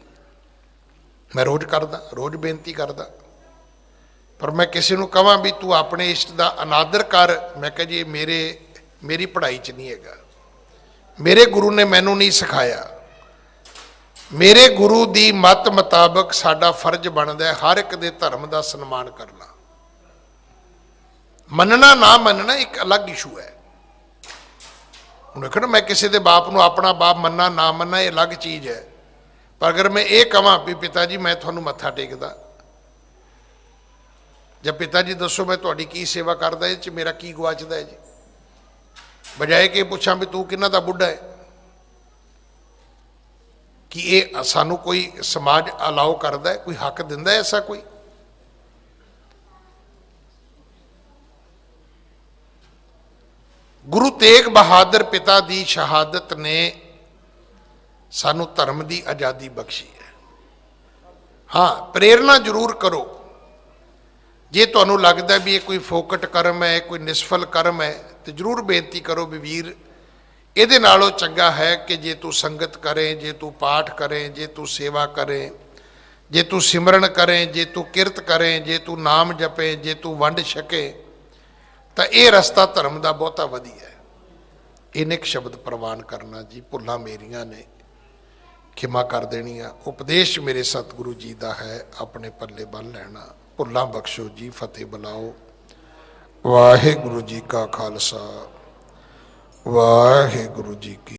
मैं रोज़ करदा, रोज़ बेनती करदा, पर मैं किसी को कहां भी तू अपने इष्ट का अनादर कर, मैं कह जी मेरी पढ़ाई च नहीं हैगा, मेरे गुरु ने मैनू नहीं सिखाया। मेरे गुरु की मत मुताबक साडा फर्ज बनता है हर एक दे धर्म का सन्मान करना। मनना ना मनना एक अलग इशू है। हुण देखो ना, मैं किसी के बाप नूं अपना बाप मन्ना ना मन्ना ये अलग चीज़ है, पर अगर मैं ये कहां भी पिता जी मैं तुहानूं मत्था टेकदा, जब पिता जी दसो मैं तुहाडी की सेवा करदा, इह च मेरा की गवाचदा है जी, बजाए कि पूछां भी तू किन्हां दा बुढ़ा है। कि ये सानू कोई समाज अलाउ करता है, कोई हक दिंदा है ऐसा कोई? गुरु तेग बहादुर पिता दी शहादत ने सानू धर्म की आज़ादी बख्शी है। हाँ, प्रेरणा जरूर करो। जे तुहानू लगता भी ये कोई फोकट कर्म है, कोई निष्फल कर्म है, तो जरूर बेनती करो भी वीर ਇਹਦੇ ਨਾਲੋਂ चंगा है कि जे तू संगत करें, जे तू पाठ करें, जे तू सेवा करें, जे तू सिमरन करें, जे तू किरत करें, जे तू नाम जपे, जे तू वंड छके, तो ये रस्ता धर्म का बहुता वधिया है। इन्हें एक शब्द प्रवान करना जी, भुल्लां मेरियां ने खिमा कर देनियां। उपदेश मेरे सतगुरु जी का है, अपने पल्ले बन लेना। भुल्लां बख्शो जी, फतेह बुलाओ। वाहिगुरु जी का खालसा, वाहिगुरु जी की